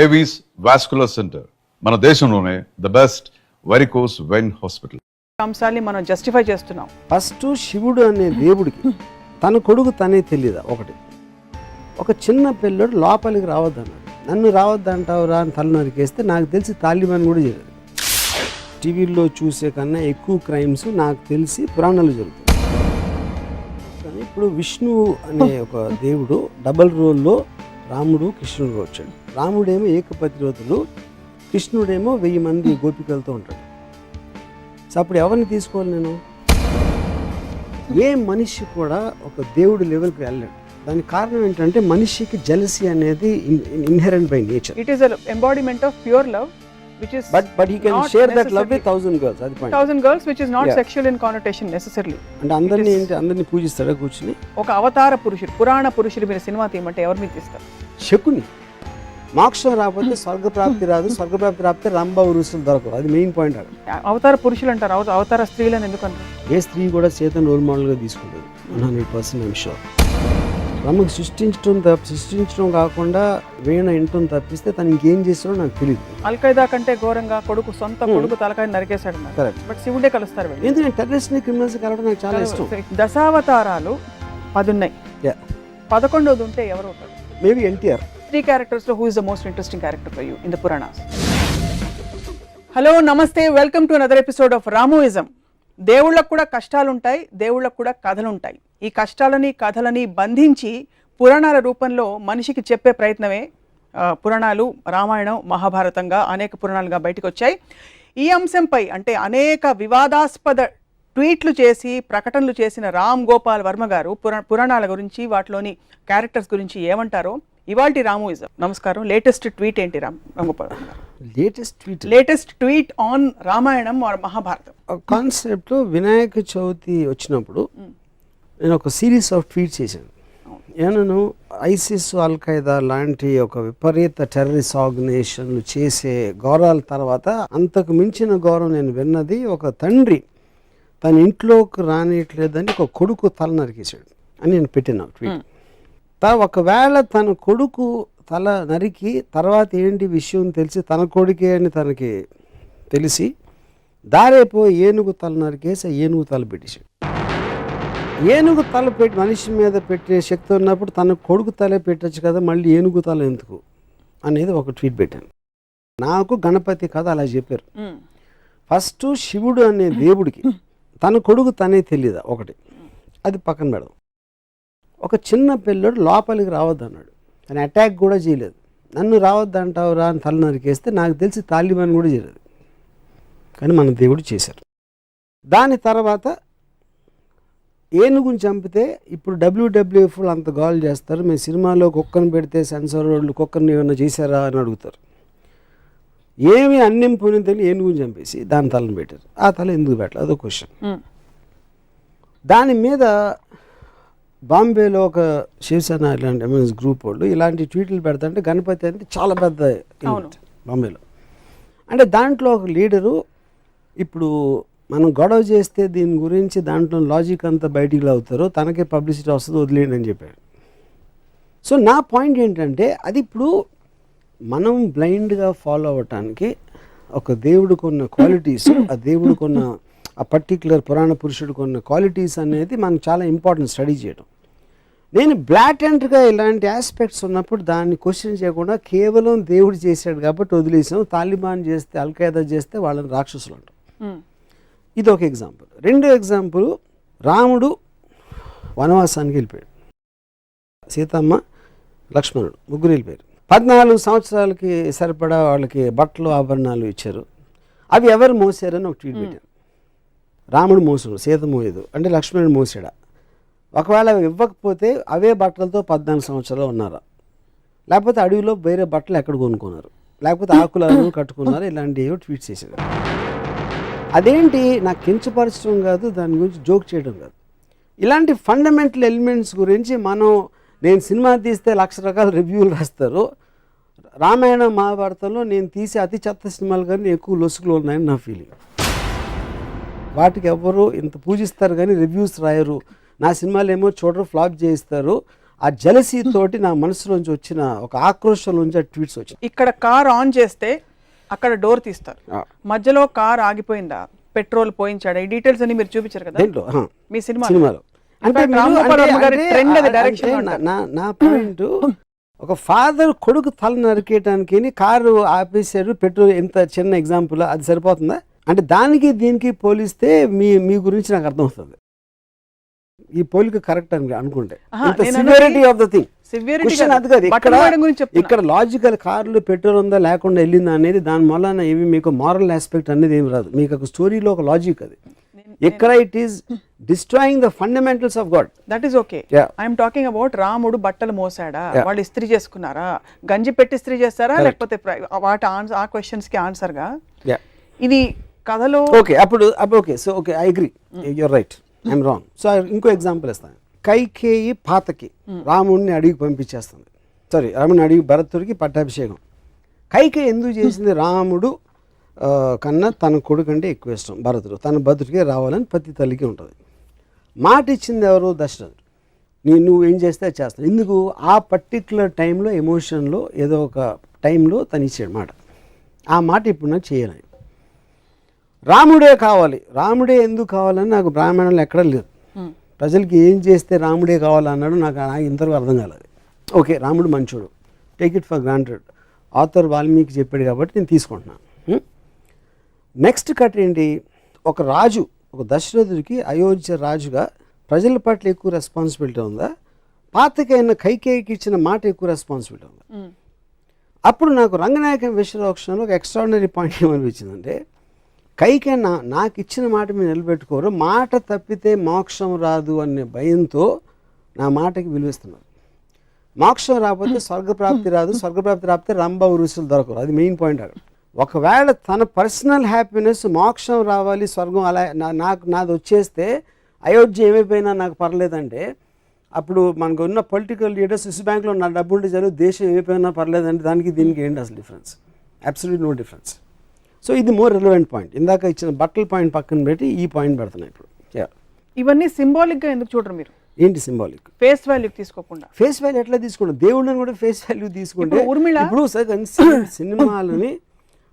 Avis vascular centre మన దేశంలోనే the best varicose vein hospital. అంశాన్ని మనం జస్టిఫై చేస్తున్నాం. ఫస్ట్ శివుడు అనే దేవుడికి తన కొడుకు తనే తెలియదా? ఒకటి, ఒక చిన్న పిల్లడు లోపలికి రావద్దన్నాడు. నన్ను రావద్దంటావురా అని తల నరికేస్తే నాకు తెలిసి తాలిబాన్ కూడా చేయలేదు. టీవీల్లో చూసే కన్నా ఎక్కువ క్రైమ్స్ నాకు తెలిసి పురాణాలు జరుగుతాయి. కానీ ఇప్పుడు విష్ణువు అనే ఒక దేవుడు డబల్ రోల్లో రాముడు కృష్ణుడు వచ్చాడు. రాముడేమో ఏకపతివ్రతుడు, కృష్ణుడేమో 1000 మంది గోపికలతో ఉంటాడు. సో అప్పుడు ఎవరిని తీసుకోవాలి నేను? ఏ మనిషి కూడా ఒక దేవుడి లెవెల్కి వెళ్ళాడు. దానికి కారణం ఏంటంటే మనిషికి జెలసీ అనేది inherent by nature. It is embodiment of pure love which is but he can share that love with 1000 girls. అది point. 1000 girls which is not sexual in connotation necessarily. అంటే అందరిని పూజిస్తాడా కూర్చుని? ఒక అవతార పురుషుడు, పురాణ పురుషుడు మీద సినిమా తీయమంటే ఎవరి మీద తీస్తారు? శకుని. మోక్షం రాకపోతే స్వర్గప్రాప్తి రాదు, స్వర్గప్రాప్తి రాకపోతే రంభ ఉరుసులు దొరకదు. అది మెయిన్ పాయింట్. అవతార పురుషులు అంటారు, అవతార స్త్రీలను ఎందుకు అంటారు? ఏ స్త్రీ కూడా చేతను రోల్ మోడల్గా తీసుకుంటుంది. 100% ఐమ్ షూర్. రమ్మకి సృష్టించడం కాకుండా వీణ ఇంటం తప్పిస్తే తను ఇంకేం చేస్తాడో నాకు తెలియదు. అల్ఖైదా కంటే ఘోరంగా సొంత కొడుకు తలకాయ నరికేశాడు. బట్ శివుడే కలుస్తారు. ఎందుకంటే టెర్రరిస్ట్ ని క్రిమినల్స్ కలవడం నాకు చాలా ఇష్టం. దశావతారాలు 10 ఉన్నాయి. 11వది ఉంటే ఎవరు ఉంటారు? మేబీ ఎన్టీఆర్. 3 క్యారెక్టర్స్ లో who is the most interesting character for you in the Puranas? Hello, namaste, welcome to another episode of Ramoism. దేవుళ్ళకు కూడా కష్టాలుంటాయి, దేవుళ్ళకు కూడా కథలుంటాయి. ఈ కష్టాలని కథలని బంధించి పురాణాల రూపంలో మనిషికి చెప్పే ప్రయత్నమే పురాణాలు. రామాయణం, మహాభారతంగా అనేక పురాణాలుగా బయటకు వచ్చాయి. ఈ అంశంపై అంటే అనేక వివాదాస్పద ట్వీట్లు చేసి ప్రకటనలు చేసిన రామ్ గోపాల్ వర్మ గారు పురాణాల గురించి, వాటిలోని క్యారెక్టర్స్ గురించి ఏమంటారో ఇవాల్టి రామోయిజం. నమస్కారం. లేటెస్ట్ ట్వీట్ ఏంటి రామ్ గోపాల్ వర్మ గారు? Latest tweet on Ramayanam or Mahabharatam కాన్సెప్ట్లో వినాయక చవితి వచ్చినప్పుడు నేను ఒక సిరీస్ ఆఫ్ ట్వీట్స్ చేశాను. ఏమన్నాను? ఐసిస్, అల్ఖైదా లాంటి ఒక విపరీత టెర్రరిస్ట్ ఆర్గనైజేషన్లు చేసే ఘోరాల తర్వాత అంతకు మించిన ఘోరం నేను విన్నది, ఒక తండ్రి తన ఇంట్లోకి రానియట్లేదని ఒక కొడుకు తల నరికేశాడు అని నేను పెట్టిన ట్వీట్. ఒకవేళ తన కొడుకు తల నరికి తర్వాత ఏంటి విషయం తెలిసి తన కొడుకే అని తనకి తెలిసి దారేపోయి ఏనుగు తల నరికేసి ఏనుగు తల పెట్టేశాడు. ఏనుగు తల పెట్టి మనిషి మీద పెట్టే శక్తి ఉన్నప్పుడు తన కొడుకు తలే పెట్టచ్చు కదా, మళ్ళీ ఏనుగు తల ఎందుకు అనేది ఒక ట్వీట్ పెట్టాను. నాకు గణపతి కథ అలా చెప్పారు. ఫస్ట్ శివుడు అనే దేవుడికి తన కొడుకు తనే తెలియదా? ఒకటి, అది పక్కన పెడదాం. ఒక చిన్న పిల్లడు లోపలికి రావద్దన్నాడు. ఆయన అటాక్ కూడా చేయలేదు. నన్ను రావద్దంటావురా అని తల నరికేస్తే నాకు తెలిసి తాలిబాన్ కూడా చేయలేదు. కానీ మన దేవుడు చేశారు. దాని తర్వాత ఏనుగుని చంపితే ఇప్పుడు WWF అంత గోల్ చేస్తారు. మేము సినిమాలో కుక్కను పెడితే సెన్సార్ వాళ్ళు కుక్కర్ని ఏమైనా చేశారా అని అడుగుతారు. ఏమి అన్నం పోయిన తెలియని ఏనుగుని చంపేసి దాని తలను పెట్టారు. ఆ తల ఎందుకు పెట్టాలి? అదో క్వశ్చన్. దాని మీద బాంబేలో ఒక శివసేన ఇలాంటి ఎంఎస్ గ్రూప్ వాళ్ళు ఇలాంటి ట్వీట్లు పెడతాంటే గణపతి అంటే చాలా పెద్ద బాంబేలో. అంటే దాంట్లో ఒక లీడరు ఇప్పుడు మనం గొడవ చేస్తే దీని గురించి దాంట్లో లాజిక్ అంతా బయటికి లాగుతారో తనకే పబ్లిసిటీ వస్తుంది, వదిలేయండి అని చెప్పాడు. సో నా పాయింట్ ఏంటంటే అది ఇప్పుడు మనం బ్లైండ్గా ఫాలో అవ్వటానికి ఒక దేవుడికి ఉన్న క్వాలిటీస్, ఆ దేవుడికి ఉన్న ఆ పర్టిక్యులర్ పురాణ పురుషుడికి ఉన్న క్వాలిటీస్ అనేది మనకు చాలా ఇంపార్టెంట్ స్టడీ చేయడం. నేను బ్లాటెంట్గా ఇలాంటి ఆస్పెక్ట్స్ ఉన్నప్పుడు దాన్ని క్వశ్చన్ చేయకుండా కేవలం దేవుడు చేశాడు కాబట్టి వదిలేసాం. తాలిబాన్ చేస్తే, అల్ఖైదా చేస్తే వాళ్ళని రాక్షసులు అంటాం. ఇది ఒక ఎగ్జాంపుల్. రెండో ఎగ్జాంపుల్, రాముడు వనవాసానికి వెళ్ళిపోయాడు. సీతమ్మ, లక్ష్మణుడు ముగ్గురు వెళ్ళిపోయారు. 14 సంవత్సరాలకి సరిపడా వాళ్ళకి బట్టలు ఆభరణాలు ఇచ్చారు. అవి ఎవరు మోసారని ఒక ట్వీట్ పెట్టారు. రాముడు మోసాడు, సీత మోయదు అంటే లక్ష్మణుడు మోసాడా? ఒకవేళ ఇవ్వకపోతే అవే బట్టలతో 14 సంవత్సరాలు ఉన్నారా? లేకపోతే అడవిలో వేరే బట్టలు ఎక్కడ కొనుక్కున్నారు? లేకపోతే ఆకులను కట్టుకున్నారు? ఇలాంటివి ట్వీట్ చేశారు. అదేంటి నాకు కించపరచడం కాదు, దాని గురించి జోక్ చేయడం కాదు. ఇలాంటి ఫండమెంటల్ ఎలిమెంట్స్ గురించి నేను సినిమా తీస్తే 1,00,000 రకాల రివ్యూలు రాస్తారు. రామాయణ మహాభారతంలో నేను తీసే అతి చెత్త సినిమాలు కానీ ఎక్కువ లొసుగులు ఉన్నాయని నా ఫీలింగ్. వాటికి ఎవరు ఇంత పూజిస్తారు కానీ రివ్యూస్ రాయరు. నా సినిమాలు ఏమో చూడరు, ఫ్లాప్ చేయిస్తారు. ఆ జలసీ తోటి నా మనసులోంచి వచ్చిన ఒక ఆక్రోషం నుంచి ఆ ట్వీట్స్ వచ్చినాయి. ఇక్కడ కార్ ఆన్ చేస్తే అక్కడ డోర్ తీస్తారు, మధ్యలో కార్ ఆగిపోయిందా, పెట్రోల్ పోయించాడా, ఈ డీటెయిల్స్ అన్ని మీరు చూపించారు కదా దేంట్లో మీ సినిమాలో. అంటే నా పాయింట్, ఒక ఫాదర్ కొడుకు తల నరికేయటానికి కారు ఆపేశారు, పెట్రోల్, ఎంత చిన్న ఎగ్జాంపుల్, అది సరిపోతుందా? అంటే దానికి దీనికి పోలిస్తే మీ గురించి నాకు అర్థమవుతుంది. ఈ పోలిక కరెక్ట్ అని అనుకుంటే సివియారిటీ ఆఫ్ ద థింగ్ అది కాదు. ఇక్కడ లాజికల్ కార్లు పెట్రోల్ ఉందా లేకుండా వెళ్ళిందా అనేది దాని వలన ఏమి మీకు మారల్ ఆస్పెక్ట్ అనేది ఏమి రాదు. మీకు ఒక స్టోరీలో ఒక లాజిక్ అది. ఇక్కడ it is destroying the fundamentals of God. That is okay. I'm talking about రాముడు బట్టలు మోసాడా, వాళ్ళు ఇస్త్రీ చేసుకున్నారా, గంజి పెట్టి ఇస్త్రీ చేస్తారా, లేకపోతే వాటి ఆ క్వశ్చన్స్ కి ఆన్సర్ గా ఇది కథలో ఓకే. అప్పుడు okay, so okay, I agree, you're right, I'm wrong. So ఇంకో ఎగ్జాంపుల్ ఇస్తాను. కైకేయి పాతకి రాముడిని అడిగి పంపించేస్తుంది, సారీ రాముడిని అడిగి భరతుడికి పట్టాభిషేకం. కైకేయి ఎందుకు చేసింది? రాముడు కన్నా తన కొడుకు అంటే ఎక్కువ ఇష్టం భరతుడు, తన భద్రుడికే రావాలని ప్రతి తల్లికి ఉంటుంది. మాట ఇచ్చింది ఎవరు? దశరథుడు. నువ్వు ఏం చేస్తే అది చేస్తాను. ఎందుకు? ఆ పర్టిక్యులర్ టైంలో ఎమోషన్లో ఏదో ఒక టైంలో తను ఇచ్చాడు మాట. ఆ మాట ఇప్పుడు నాకు చేయాలని. రాముడే కావాలి, రాముడే ఎందుకు కావాలని నాకు బ్రాహ్మణులు ఎక్కడ లేదు. ప్రజలకి ఏం చేస్తే రాముడే కావాలన్నాడు నాకు ఇంతవరకు అర్థం కాలేదు. ఓకే, రాముడు మంచోడు, take it for granted, author Valmiki చెప్పాడు కాబట్టి నేను తీసుకుంటున్నాను. నెక్స్ట్ కట్ ఏంటి? ఒక రాజు, ఒక దశరథుడికి అయోధ్య రాజుగా ప్రజల పట్ల ఎక్కువ రెస్పాన్సిబిలిటీ ఉందా, పాతకైన కైకేయికి ఇచ్చిన మాట ఎక్కువ రెస్పాన్సిబిలిటీ ఉందా? అప్పుడు నాకు రంగనాయకం విశ్వరోక్షణలో ఒక ఎక్స్ట్రాడినరీ పాయింట్ ఏమనిపించిందంటే, కైకేయి నాకు ఇచ్చిన మాట మీరు నిలబెట్టుకోరు, మాట తప్పితే మోక్షం రాదు అనే భయంతో నా మాటకి విలువిస్తున్నారు. మోక్షం రాకపోతే స్వర్గప్రాప్తి రాదు, స్వర్గప్రాప్తి రాకపోతే రంభ ఋషులు దొరకరు. అది మెయిన్ పాయింట్ అక్కడ. ఒకవేళ తన పర్సనల్ హ్యాపీనెస్, మోక్షం రావాలి, స్వర్గం అలా నాది వచ్చేస్తే అయోధ్య ఏమైపోయినా నాకు పర్లేదంటే, అప్పుడు మనకు ఉన్న పొలిటికల్ లీడర్స్ స్విస్ బ్యాంక్లో నా డబ్బు ఉంటే చాలు, దేశం ఏమైపోయినా పర్లేదంటే దానికి దీనికి ఏంటి అసలు difference? Absolute no difference. So ఇది మోర్ రిలవెంట్ పాయింట్. ఇందాక ఇచ్చిన బట్టల పాయింట్ పక్కన పెట్టి ఈ పాయింట్ పెడుతున్నాయి ఇప్పుడు. ఇవన్నీ సింబాలిక్గా ఎందుకు చూడరు మీరు? ఏంటి సింబాలిక్? ఫేస్ వాల్యూ తీసుకోకుండా. ఫేస్ వాల్యూ ఎట్లా తీసుకుంటాం? దేవుళ్ళని కూడా ఫేస్ వాల్యూ తీసుకుంటే ఇప్పుడు సినిమాలని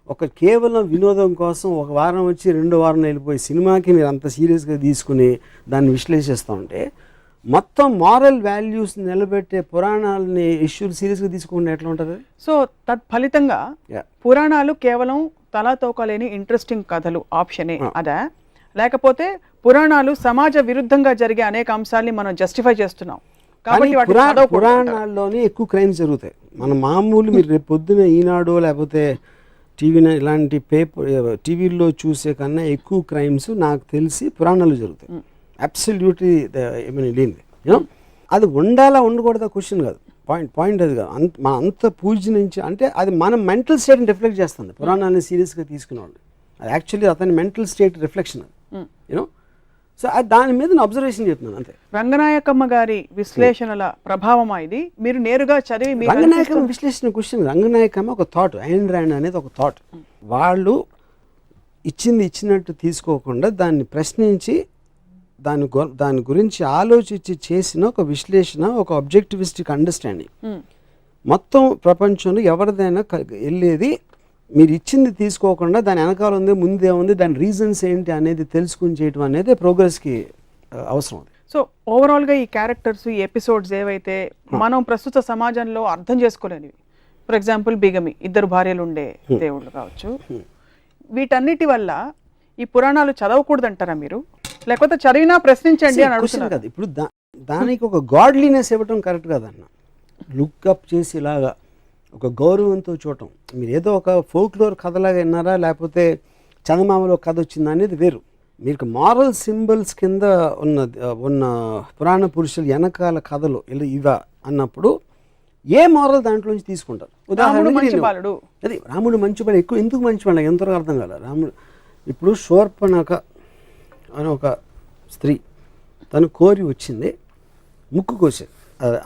ఒక కేవలం వినోదం కోసం ఒక వారం వచ్చి 2 వారం వెళ్ళిపోయి సినిమాకి మీరు అంత సీరియస్గా తీసుకుని దాన్ని విశ్లేషిస్తూ ఉంటే, మొత్తం మారల్ వాల్యూస్ నిలబెట్టే పురాణాలని ఇష్యూలు సీరియస్గా తీసుకుంటే ఎట్లా ఉంటుంది? సో తత్ఫలితంగా పురాణాలు కేవలం తలాతోకలేని ఇంట్రెస్టింగ్ కథలు ఆప్షనే అదా, లేకపోతే పురాణాలు సమాజ విరుద్ధంగా జరిగే అనేక అంశాలని మనం జస్టిఫై చేస్తున్నాం కాబట్టి పురాణాల్లోనే ఎక్కువ క్రైమ్స్ జరుగుతాయి. మన మామూలు మీరు రేపు పొద్దున ఈనాడు లేకపోతే టీవీన ఇలాంటి టీవీల్లో చూసే కన్నా ఎక్కువ క్రైమ్స్ నాకు తెలిసి పురాణాలు జరుగుతాయి. అబ్సల్యూట్లీ లేనిది. అది ఉండాలా ఉండకూడదా క్వశ్చన్ కాదు, పాయింట్ అది కాదు. మన అంత పూజ నుంచి అంటే అది మన మెంటల్ స్టేట్ని రిఫ్లెక్ట్ చేస్తుంది. పురాణాలని సీరియస్గా తీసుకునేవాళ్ళు అది యాక్చువల్లీ అతని మెంటల్ స్టేట్ రిఫ్లెక్షన్ అది, యూనో. సో దాని మీద నేను అబ్జర్వేషన్ చెప్తున్నాను అంతే. రంగనాయకమ్మ గారి విశ్లేషణల ప్రభావమా ఇది? మీరు నేరుగా చదివి రంగనాయకమ్మ విశ్లేషణ క్వశ్చన్, రంగనాయకమ్మ ఒక థాట్, ఐన్ ర్యాండ్ అనేది ఒక థాట్. వాళ్ళు ఇచ్చినట్టు తీసుకోకుండా దాన్ని ప్రశ్నించి దాని గురించి ఆలోచించి చేసిన ఒక విశ్లేషణ, ఒక ఆబ్జెక్టివిస్టిక్ అండర్స్టాండింగ్. మొత్తం ప్రపంచంలో ఎవరిదైనా వెళ్ళేది మీరు ఇచ్చింది తీసుకోకుండా దాని వెనకాల ఉంది, ముందే ఉంది, దాని రీజన్స్ ఏంటి అనేది తెలుసుకుని చేయటం అనేది ప్రోగ్రెస్కి అవసరం. సో ఓవరాల్గా ఈ క్యారెక్టర్స్, ఈ ఎపిసోడ్స్ ఏవైతే మనం ప్రస్తుత సమాజంలో అర్థం చేసుకోలేనివి, ఫర్ ఎగ్జాంపుల్ బిగమి, 2 భార్యలు ఉండే దేవుళ్ళు కావచ్చు, వీటన్నిటి వల్ల ఈ పురాణాలు చదవకూడదంటారా మీరు? లేకపోతే చదివినా ప్రశ్నించండి అని అడుగుతున్నారు కదా. ఇప్పుడు దానికి ఒక గాడ్లీనెస్ ఇవ్వటం కరెక్ట్ కాదన్న. లుక్అప్ చేసి ఇలాగా ఒక గౌరవంతో చూడటం. మీరు ఏదో ఒక ఫోక్లోర్ కథలాగా విన్నారా, లేకపోతే చందమామలో కథ వచ్చిందా అనేది వేరు. మీకు మారల్ సింబల్స్ కింద ఉన్న పురాణ పురుషులు వెనకాల కథలు ఇవా అన్నప్పుడు ఏ మారల్ దాంట్లోంచి తీసుకుంటారు? ఉదాహరణకి అది రాముడు మంచివాడు. ఎక్కువ ఎందుకు మంచివాడు ఎంతవరకు అర్థం కాదు. రాముడు ఇప్పుడు శూర్పణఖ అని ఒక స్త్రీ తను కోరి వచ్చింది, ముక్కు కోసేది.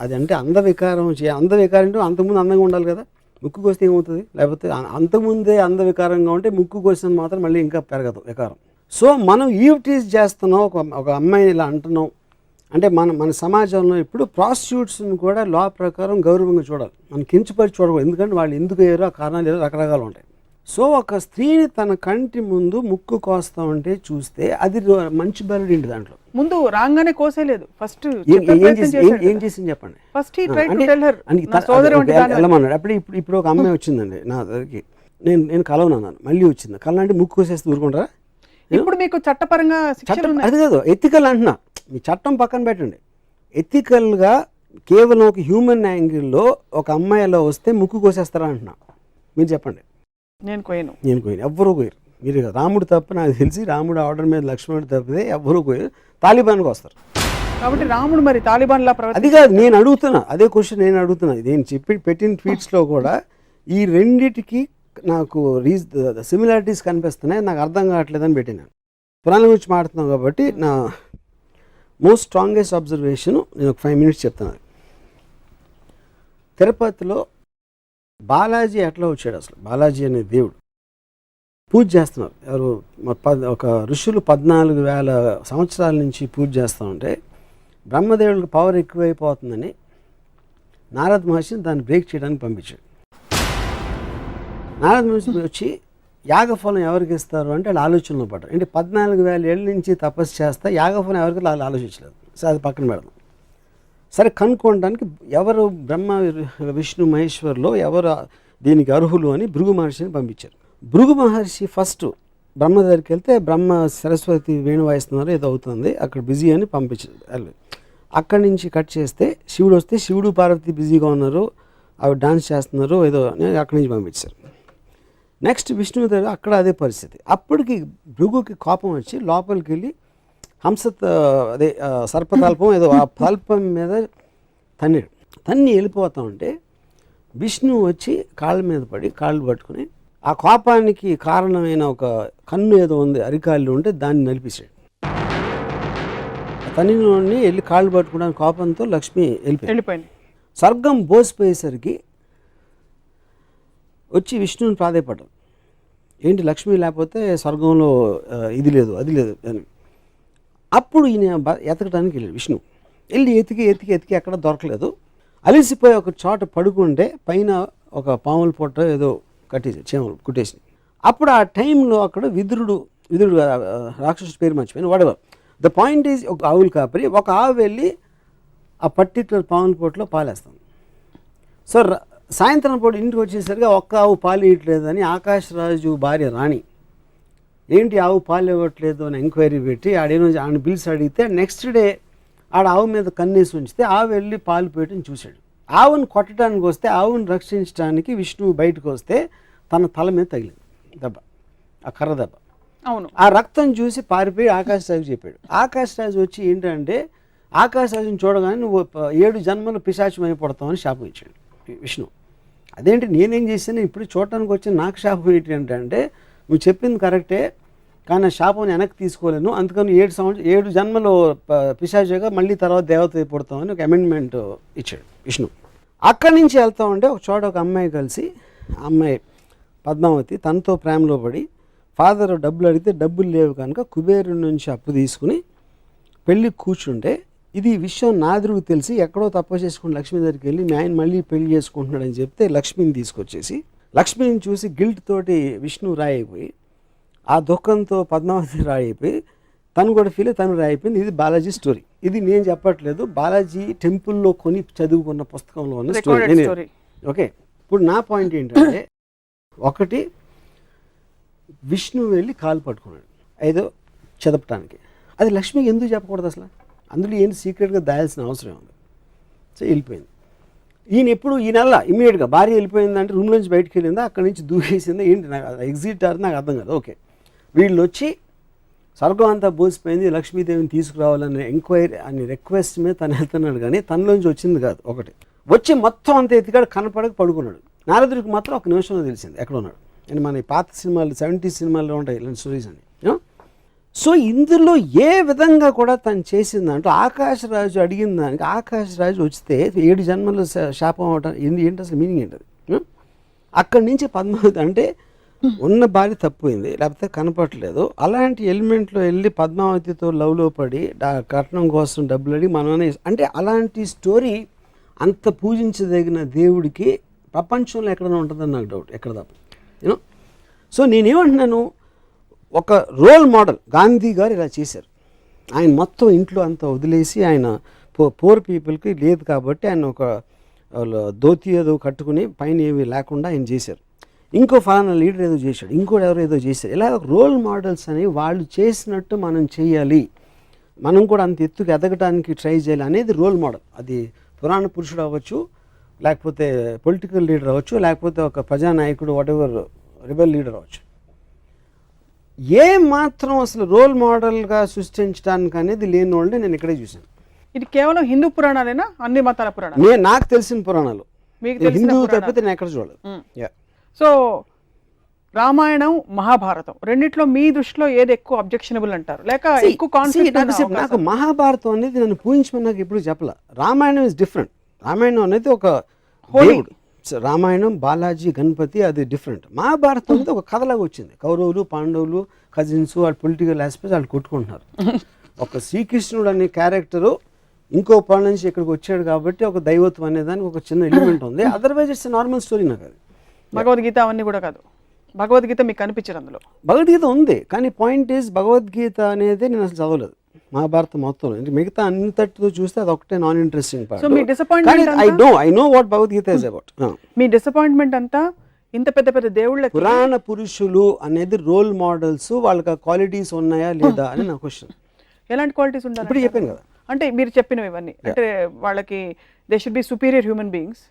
అది అంటే అందవికారం అంటే అంతకుముందు అందంగా ఉండాలి కదా, ముక్కు కోస్తే ఏమవుతుంది? లేకపోతే అంతకుముందే అందవికారంగా ఉంటే ముక్కు కోసిన మాత్రం మళ్ళీ ఇంకా పెరగదు వికారం. సో మనం ఈవ్ టీజ్ చేస్తున్నాం, ఒక అమ్మాయిని ఇలా అంటున్నాం, అంటే మన సమాజంలో ఇప్పుడు ప్రాస్టిట్యూట్స్ని కూడా లా ప్రకారం గౌరవంగా చూడాలి, మనం కించపరిచి చూడకూడదు. ఎందుకంటే వాళ్ళు ఎందుకు అయ్యారో ఆ కారణాలు ఏదో రకరకాలు ఉంటాయి. సో ఒక స్త్రీని తన కంటి ముందు ముక్కు కోస్తా ఉంటే చూస్తే అది మంచి బెరడు ఇంటి దాంట్లో ముందు రాగానే కోసేలేదు, ఫస్ట్ ఏం చేసింది చెప్పండి. ఫస్ట్ వెళ్ళమన్నాడు. ఇప్పుడు ఒక అమ్మాయి వచ్చిందండి నా దగ్గరికి, నేను కలవనన్నాను, మళ్ళీ వచ్చింది కలవంటే ముక్కు కోసేస్తే ఊరుకుంటారా? ఇప్పుడు మీకు చట్టపరంగా అది కాదు, ఎథికల్ అంటున్నా. మీ చట్టం పక్కన పెట్టండి, ఎథికల్గా కేవలం ఒక హ్యూమన్ యాంగిల్లో ఒక అమ్మాయి అలా వస్తే ముక్కు కోసేస్తారా అంటున్నా. మీరు చెప్పండి. నేను కోయను ఎవ్వరూ కోయరు. మీరు రాముడు తప్ప నాకు తెలిసి రాముడు ఆర్డర్ మీద లక్ష్మణుడు తప్పితే ఎవ్వరూ కోయరు. తాలిబాన్కి వస్తారు కాబట్టి రాముడు మరి తాలిబాన్ లా అది కాదు నేను అడుగుతున్నా, అదే క్వశ్చన్ నేను అడుగుతున్నా. నేను పెట్టిన ట్వీట్స్లో కూడా ఈ రెండిటికి నాకు సిమిలారిటీస్ కనిపిస్తున్నాయి, నాకు అర్థం కావట్లేదని పెట్టినాను. పురాణం గురించి మాట్లాడుతున్నాం కాబట్టి నా మోస్ట్ స్ట్రాంగెస్ట్ అబ్జర్వేషన్ నేను ఒక 5 minutes చెప్తాను. తిరుపతిలో బాలాజీ ఎట్లా వచ్చాడు? అసలు బాలాజీ అనే దేవుడు పూజ చేస్తున్నారు. ఎవరు ఒక ఋషులు 14,000 సంవత్సరాల నుంచి పూజ చేస్తూ ఉంటే బ్రహ్మదేవుడికి పవర్ ఎక్కువైపోతుందని నారద మహర్షిని దాన్ని బ్రేక్ చేయడానికి పంపించాడు. నారద మహర్షి వచ్చి యాగఫలం ఎవరికి ఇస్తారు అంటే వాళ్ళు ఆలోచనలో పడ్డారు. అంటే 14,000 ఏళ్ళ నుంచి తపస్సు చేస్తే యాగఫలం ఎవరికి వాళ్ళు ఆలోచించలేదు. సరే అది పక్కన పెడదాం. సరే కనుక్కోవడానికి ఎవరు బ్రహ్మ విష్ణు మహేశ్వర్లో ఎవరు దీనికి అర్హులు అని భృగు మహర్షిని పంపించారు. భృగు మహర్షి ఫస్ట్ బ్రహ్మ దగ్గరికి వెళ్తే బ్రహ్మ సరస్వతి వేణు వాయిస్తున్నారు ఏదో అవుతుంది అక్కడ బిజీ అని పంపించారు. అక్కడి నుంచి కట్ చేస్తే శివుడు వస్తే శివుడు పార్వతి బిజీగా ఉన్నారు, అవి డాన్స్ చేస్తున్నారు ఏదో అక్కడి నుంచి పంపించారు. నెక్స్ట్ విష్ణువు దగ్గర అక్కడ అదే పరిస్థితి. అప్పటికి భృగుకి కోపం వచ్చి లోపలికి వెళ్ళి అదే సర్పతల్పం ఏదో ఆ తల్పం మీద తన్ని వెళ్ళిపోతా ఉంటే విష్ణువు వచ్చి కాళ్ళ మీద పడి కాళ్ళు పట్టుకుని ఆ కోపానికి కారణమైన ఒక కన్ను ఏదో ఉంది అరికాళ్ళు ఉంటే దాన్ని నలిపేశాడు. తన్నిని వెళ్ళి కాళ్ళు పట్టుకోవడానికి కోపంతో లక్ష్మి వెళ్ళిపోయింది. స్వర్గం బోసిపోయేసరికి వచ్చి విష్ణువుని ప్రాధేయపడ్డాడు. ఏంటి లక్ష్మి లేకపోతే స్వర్గంలో ఇది లేదు అది లేదు అని. అప్పుడు ఈయన ఎతకడానికి వెళ్ళాడు. విష్ణు వెళ్ళి ఎతికి ఎక్కడ దొరకలేదు. అలిసిపోయి ఒక చోట పడుకుంటే పైన ఒక పాముల పొట్ట ఏదో కట్టేసి చేమలు కుట్టేసి. అప్పుడు ఆ టైంలో అక్కడ విదురుడు రాక్షసుడి పేరు మర్చిపోయింది వాడెవర్. ద పాయింట్ ఈజ్ ఒక ఆవులు కాపరి ఒక ఆవు వెళ్ళి ఆ పర్టికులర్ పాముల పొట్టలో పాలేస్తాం. సో సాయంత్రం పూట ఇంటికి వచ్చేసరికి ఒక్క ఆవు పాలు ఇవ్వట్లేదని ఆకాశరాజు భార్య రాణి ఏంటి ఆవు పాలు ఇవ్వట్లేదు అని ఎంక్వైరీ పెట్టి ఆడేమో పిలిచి అడిగితే నెక్స్ట్ డే ఆడ ఆవు మీద కన్నేసి ఉంచితే ఆవు వెళ్ళి పాలు పెట్టని చూశాడు. ఆవును కొట్టడానికి వస్తే ఆవును రక్షించడానికి విష్ణువు బయటకు వస్తే తన తల మీద తగిలింది దెబ్బ, ఆ కర్ర దెబ్బ. అవును. ఆ రక్తం చూసి పారిపోయి ఆకాశరాజు చెప్పాడు. ఆకాశరాజు వచ్చి ఏంటంటే ఆకాశరాజుని చూడగానే నువ్వు 7 జన్మలు పిశాచం అయిపోతామని శాపం ఇచ్చాడు విష్ణు. అదేంటి నేనేం చేశాను ఇప్పుడు చూడటానికి వచ్చి నాకు శాపం ఏంటంటే నువ్వు చెప్పింది కరెక్టే కానీ శాపం వెనక్కి తీసుకోలేను, అందుకని 7 జన్మలు పిశాచిగా మళ్ళీ తర్వాత దేవత అయిపోతామని ఒక అమెండ్మెంట్ ఇచ్చాడు విష్ణు. అక్కడి నుంచి వెళ్తా ఉంటే ఒక చోట ఒక అమ్మాయి కలిసి అమ్మాయి పద్మావతి తనతో ప్రేమలో పడి ఫాదర్ డబ్బులు అడిగితే డబ్బులు లేవు కనుక కుబేరుడి నుంచి అప్పు తీసుకుని పెళ్ళి కూర్చుంటే ఇది విషయం నాదుడికి తెలిసి ఎక్కడో తప్పు చేసుకుని లక్ష్మి దగ్గరికి వెళ్ళి మీ ఆయన మళ్ళీ పెళ్లి చేసుకుంటున్నాడని చెప్తే లక్ష్మిని తీసుకొచ్చేసి లక్ష్మిని చూసి గిల్ట్ తోటి విష్ణు రాయిపోయి ఆ దుఃఖంతో పద్మావతి రాయిపోయి తను కూడా ఫీల్ తను రాయిపోయింది. ఇది బాలాజీ స్టోరీ. ఇది నేను చెప్పట్లేదు, బాలాజీ టెంపుల్లో కొని చదువుకున్న పుస్తకంలో ఉన్న స్టోరీ. ఓకే, ఇప్పుడు నా పాయింట్ ఏంటంటే ఒకటి విష్ణు వెళ్ళి కాలు పట్టుకున్నాడు ఏదో చదపటానికి, అది లక్ష్మికి ఎందుకు చెప్పకూడదు అసలు? అందులో ఏంటి సీక్రెట్గా దాయాల్సిన అవసరం ఉంది. సో వెళ్ళిపోయింది. ఈయన ఎప్పుడు ఈ నెల ఇమీడియట్గా భార్య వెళ్ళిపోయిందంటే రూమ్ నుంచి బయటకు వెళ్ళిందా అక్కడి నుంచి దూకేసిందా ఏంటి నాకు ఎగ్జిట్ అయ్యారు నాకు అర్థం కాదు. ఓకే, వీళ్ళు వచ్చి స్వర్గం అంతా బోసిపోయింది లక్ష్మీదేవిని తీసుకురావాలనే ఎంక్వైరీ అని రిక్వెస్ట్ మీద తను వెళ్తున్నాడు కానీ తనలోంచి వచ్చింది కాదు. ఒకటి వచ్చి మొత్తం అంత ఎత్తికాడు కనపడక పడుకున్నాడు. నారదుడికి మాత్రం ఒక నిమిషంలో తెలిసింది ఎక్కడ ఉన్నాడు. అండ్ మన పాత సినిమాలు 70s సినిమాల్లో ఉంటాయి ఇలాంటి స్టోరీస్ అని. సో ఇందులో ఏ విధంగా కూడా తను చేసిందంటూ ఆకాశరాజు అడిగిన దానికి ఆకాశరాజు వస్తే 7 జన్మలు శాపం అవటం ఏంటి అసలు మీనింగ్ ఏంటది? అక్కడి నుంచి పద్మావతి అంటే ఉన్న భార్య తప్పిపోయింది లేకపోతే కనపడలేదు, అలాంటి ఎలిమెంట్లో వెళ్ళి పద్మావతితో లవ్లో పడి కట్నం కోసం డబ్బులు అడిగి మనమే అంటే అలాంటి స్టోరీ అంత పూజించదగిన దేవుడికి ప్రపంచంలో ఎక్కడైనా ఉంటుందని నాకు డౌట్, ఎక్కడ తప్ప యూనో. సో నేనేమంటున్నాను, ఒక రోల్ మోడల్ గాంధీ గారు ఇలా చేశారు. ఆయన మొత్తం ఇంట్లో అంతా వదిలేసి ఆయన పూర్ పీపుల్కి లేదు కాబట్టి ఆయన ఒక ధోతి ఏదో కట్టుకుని పైన ఏమీ లేకుండా ఆయన చేశారు. ఇంకో ఫలానా లీడర్ ఏదో చేశాడు, ఇంకోటి ఎవరో ఏదో చేశారు. ఇలా రోల్ మోడల్స్ అని వాళ్ళు చేసినట్టు మనం చేయాలి, మనం కూడా అంత ఎత్తుకు ఎదగడానికి ట్రై చేయాలి అనేది రోల్ మోడల్. అది పురాణ పురుషుడు అవ్వచ్చు, లేకపోతే పొలిటికల్ లీడర్ అవ్వచ్చు, లేకపోతే ఒక ప్రజానాయకుడు వాటెవర్ రిబెల్ లీడర్ అవ్వచ్చు. ఏ మాత్రం అసలు రోల్ మోడల్గా సృష్టించడానికి అనేది లేని వాళ్ళని నేను ఇక్కడే చూశాను. ఇది కేవలం హిందూ పురాణాలేనా, అన్ని మతాల పురాణాలు? నాకు తెలిసిన పురాణాలు, హిందూ తప్పితే నేను ఎక్కడ చూడలేదు. సో రామాయణం మహాభారతం రెండిట్లో మీ దృష్టిలో ఏది ఎక్కువ అబ్జెక్షనబుల్ అంటారు, లేక ఎక్కువ కాన్ఫ్లిక్ట్? నాకు మహాభారతం అనేది నన్ను పూజించమని నాకు ఎప్పుడు చెప్పలే. Ramayanam is different. రామాయణం అనేది ఒక దేవుడు, రామాయణం బాలాజీ గణపతి అది డిఫరెంట్. మహాభారతం అనేది ఒక కథలాగా వచ్చింది. కౌరవులు పాండవులు కజిన్స్ వాళ్ళు పొలిటికల్ ఆస్పెక్ట్స్ వాళ్ళు కొట్టుకుంటున్నారు. ఒక శ్రీకృష్ణుడు అనే క్యారెక్టరు ఇంకో పని నుంచి ఇక్కడికి వచ్చాడు కాబట్టి ఒక దైవత్వం అనే దానికి ఒక చిన్న ఎలిమెంట్ ఉంది. Otherwise it's normal story. నాకు అది భగవద్గీత అవన్నీ కూడా కాదు. భగవద్గీత మీకు కనిపించరు అందులో? భగవద్గీత ఉంది, కానీ పాయింట్ ఈజ్ భగవద్గీత అనేది నేను అసలు చదవలేదు మహాభారతం మొత్తం. మిగతా అంతటితో చూస్తే అది ఒకటే non interesting part. So me disappointment I know what Bhagavad Gita is about. Me disappointment అంతా ఇంత పెద్ద పెద్ద దేవుళ్ళ పురాణ పురుషులు అనేది రోల్ మోడల్స్, వాళ్ళకి క్వాలిటీస్ ఉన్నాయా లేదా అని నా క్వశ్చన్. ఎలాంటి క్వాలిటీస్ ఉండాలి? ఇప్పుడు చెప్పాను కదా, అంటే మీరు చెప్పినవి ఇవన్నీ అంటే వాళ్ళకి they should be superior human beings.